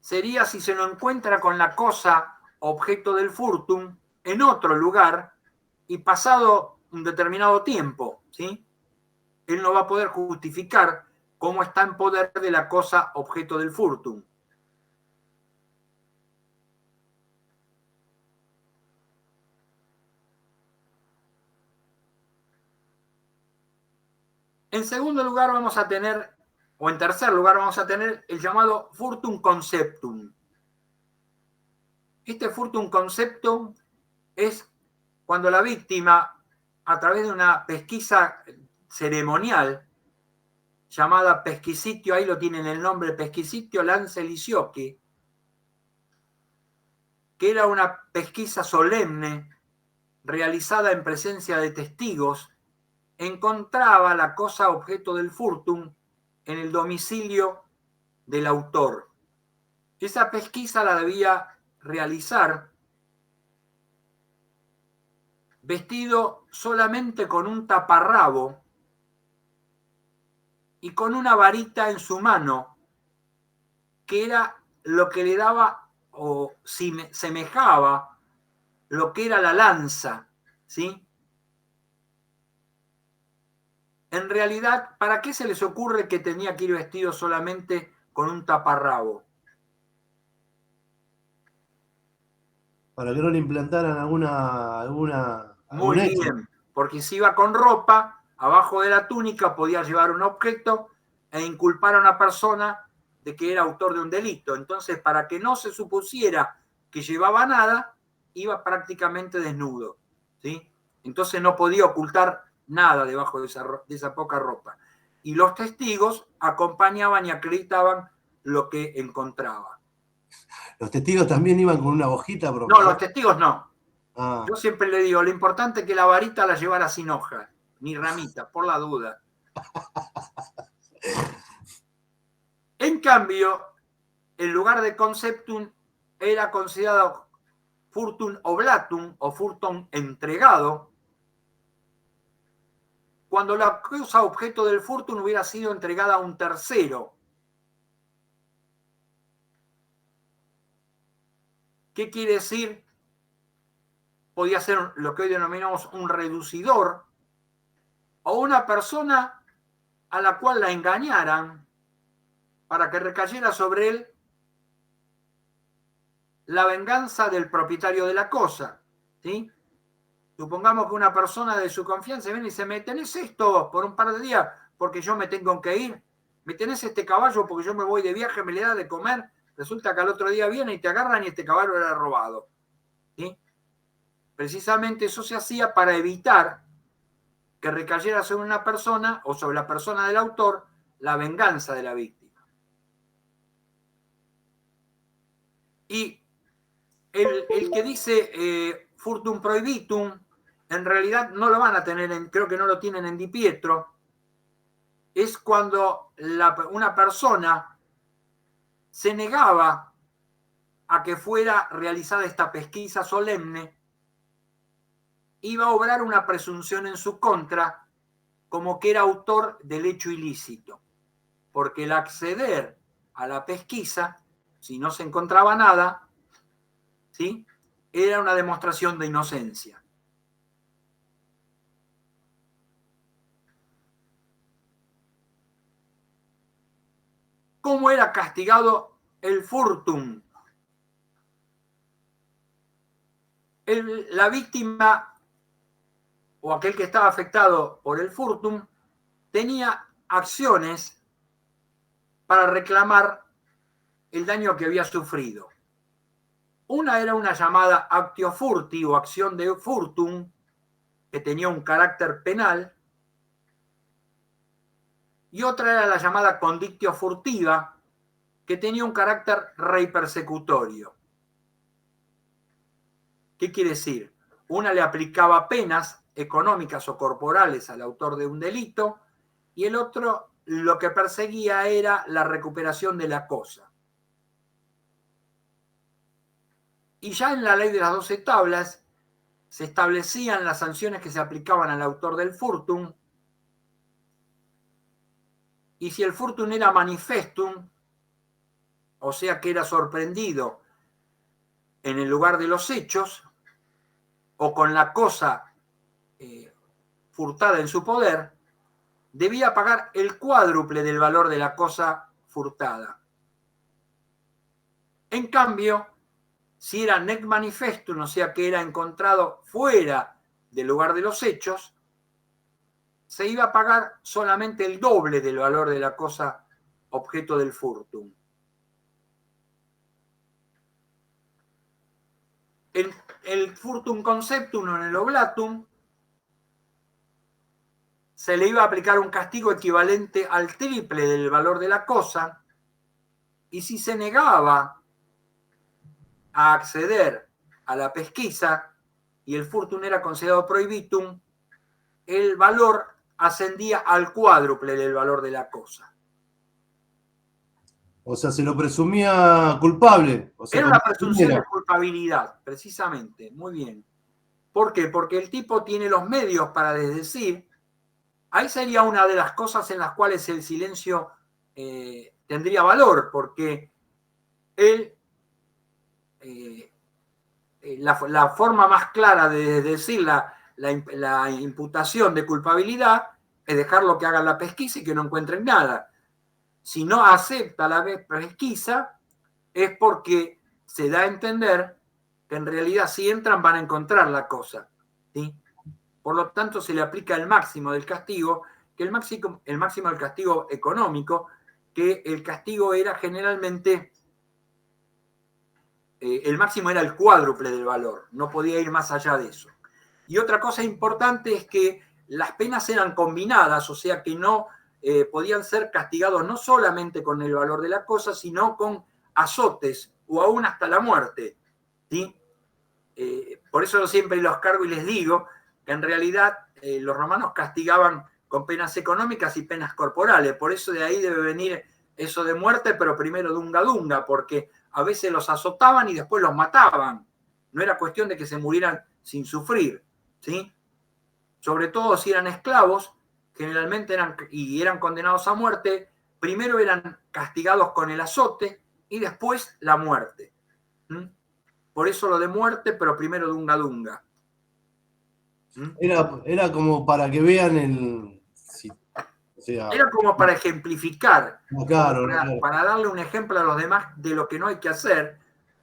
Sería si se lo encuentra con la cosa objeto del furtum en otro lugar y pasado un determinado tiempo, ¿sí? Él no va a poder justificar cómo está en poder de la cosa objeto del furtum. En segundo lugar vamos a tener, o en tercer lugar vamos a tener el llamado furtum conceptum. Este furtum conceptum es cuando la víctima, a través de una pesquisa ceremonial, llamada pesquisitio, ahí lo tienen el nombre, pesquisitio Lanceliciochi, que era una pesquisa solemne realizada en presencia de testigos, encontraba la cosa objeto del furtum en el domicilio del autor. Esa pesquisa la debía realizar vestido solamente con un taparrabo y con una varita en su mano, que era lo que le daba o semejaba lo que era la lanza, ¿sí? En realidad, ¿para qué se les ocurre que tenía que ir vestido solamente con un taparrabo? Para que no le implantaran algún Muy hecho. bien, porque si iba con ropa, abajo de la túnica podía llevar un objeto e inculpar a una persona de que era autor de un delito. Entonces, para que no se supusiera que llevaba nada, iba prácticamente desnudo, ¿sí? Entonces no podía ocultar nada debajo de esa poca ropa. Y los testigos acompañaban y acreditaban lo que encontraba. Los testigos también iban con una hojita, No, profesor. los testigos no. Ah, Yo siempre le digo, lo importante es que la varita la llevara sin hoja, ni ramita, por la duda. En cambio, en lugar de conceptum, era considerado furtum oblatum o furtum entregado, cuando la cosa objeto del furtum hubiera sido entregada a un tercero. ¿Qué quiere decir? Podía ser lo que hoy denominamos un reducidor o una persona a la cual la engañaran para que recayera sobre él la venganza del propietario de la cosa, ¿sí? Supongamos que una persona de su confianza viene y dice, ¿me tenés esto por un par de días porque yo me tengo que ir? ¿Me tenés este caballo porque yo me voy de viaje, me le da de comer resulta que al otro día viene y te agarran y este caballo era robado. ¿Sí? Precisamente eso se hacía para evitar que recayera sobre una persona o sobre la persona del autor la venganza de la víctima. Y el que dice furtum prohibitum, en realidad no lo van a tener, creo que no lo tienen en Di Pietro, es cuando una persona se negaba a que fuera realizada esta pesquisa solemne, iba a obrar una presunción en su contra como que era autor del hecho ilícito, porque el acceder a la pesquisa, si no se encontraba nada, ¿sí?, era una demostración de inocencia. ¿Cómo era castigado el furtum? La víctima o aquel que estaba afectado por el furtum tenía acciones para reclamar el daño que había sufrido. Una era una llamada actio furti o acción de furtum, que tenía un carácter penal, y otra era la llamada condictio furtiva, que tenía un carácter rei persecutorio. ¿Qué quiere decir? Una le aplicaba penas económicas o corporales al autor de un delito, y el otro lo que perseguía era la recuperación de la cosa. Y ya en la ley de las 12 tablas se establecían las sanciones que se aplicaban al autor del furtum, y si el furtum era manifestum, o sea que era sorprendido en el lugar de los hechos, o con la cosa furtada en su poder, debía pagar el cuádruple del valor de la cosa furtada. En cambio, si era nec manifestum, o sea que era encontrado fuera del lugar de los hechos, se iba a pagar solamente el doble del valor de la cosa objeto del furtum. El furtum conceptum o en el oblatum se le iba a aplicar un castigo equivalente al triple del valor de la cosa, y si se negaba a acceder a la pesquisa y el furtum era considerado prohibitum, el valor ascendía al cuádruple del valor de la cosa. O sea, se lo presumía culpable. O sea, era una presunción de culpabilidad, precisamente. Muy bien. ¿Por qué? Porque el tipo tiene los medios para desdecir. Ahí sería una de las cosas en las cuales el silencio tendría valor, porque él, la forma más clara de decir la imputación de culpabilidad es dejarlo que haga la pesquisa y que no encuentren nada. Si no acepta la pesquisa, es porque se da a entender que en realidad si entran van a encontrar la cosa, ¿sí? Por lo tanto, se le aplica el máximo del castigo, que el máximo del castigo económico, que el castigo era generalmente, el máximo era el cuádruple del valor, no podía ir más allá de eso. Y otra cosa importante es que las penas eran combinadas, o sea que no podían ser castigados no solamente con el valor de la cosa, sino con azotes o aún hasta la muerte, ¿sí? Por eso yo siempre los cargo y les digo que en realidad los romanos castigaban con penas económicas y penas corporales. Por eso de ahí debe venir eso de muerte, pero primero dunga dunga, porque a veces los azotaban y después los mataban. No era cuestión de que se murieran sin sufrir, ¿sí? Sobre todo si eran esclavos, generalmente eran condenados a muerte, primero eran castigados con el azote y después la muerte. Por eso lo de muerte, pero primero dunga dunga. Era como para que vean el... o sea, era como para ejemplificar, claro, para darle un ejemplo a los demás de lo que no hay que hacer,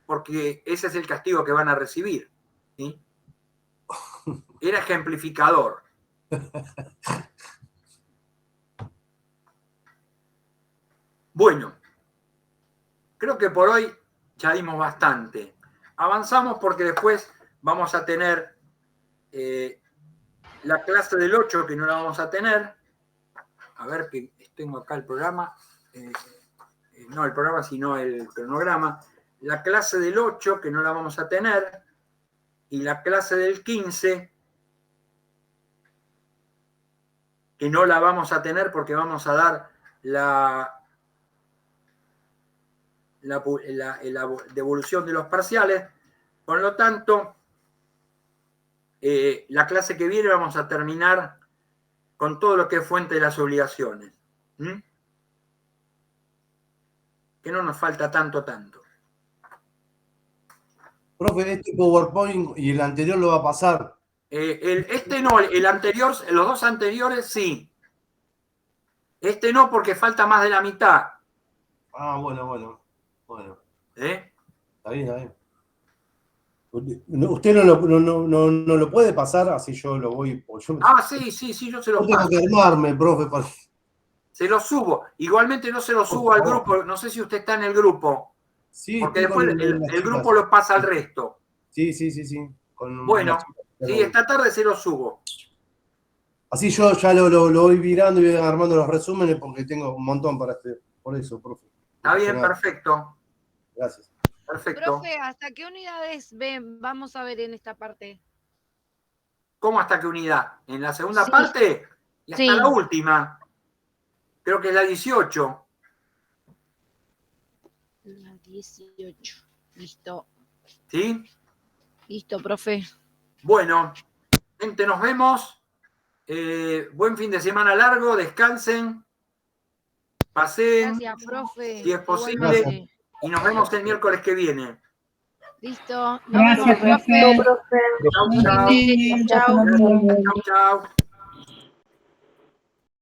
porque ese es el castigo que van a recibir, ¿sí? Era ejemplificador. Bueno, creo que por hoy ya dimos bastante. Avanzamos porque después vamos a tener la clase del 8, que no la vamos a tener. A ver, que tengo acá el programa. No el programa, sino el cronograma. La clase del 8, que no la vamos a tener. Y la clase del 15, que no la vamos a tener porque vamos a dar la devolución de los parciales. Por lo tanto, la clase que viene vamos a terminar con todo lo que es fuente de las obligaciones. Que no nos falta tanto. Profe, este PowerPoint y el anterior lo va a pasar. Este no, el anterior, los dos anteriores sí. Este no, porque falta más de la mitad. Ah, bueno. Está bien. ¿Usted no lo puede pasar? Así yo lo voy... Sí, yo se lo paso. Tengo que armarme, profe. Se lo subo. Igualmente no se lo subo al grupo. No sé si usted está en el grupo. Sí, porque después el grupo lo pasa al resto. Sí. Bueno, sí, esta tarde se lo subo. Así yo ya lo voy virando y voy armando los resúmenes porque tengo un montón para hacer. Por eso, profe. Está bien, perfecto. Gracias. Perfecto. Profe, ¿hasta qué unidades vamos a ver en esta parte? ¿Cómo hasta qué unidad? ¿En la segunda parte? Y hasta la última. Creo que es la 18. La 18. Listo. ¿Sí? Listo, profe. Bueno, gente, nos vemos. Buen fin de semana largo. Descansen. Pasen. Gracias, profe. Si es posible. Igualmente. Y nos vemos el miércoles que viene. Listo. Gracias, profe. Chau. Chau. Chau.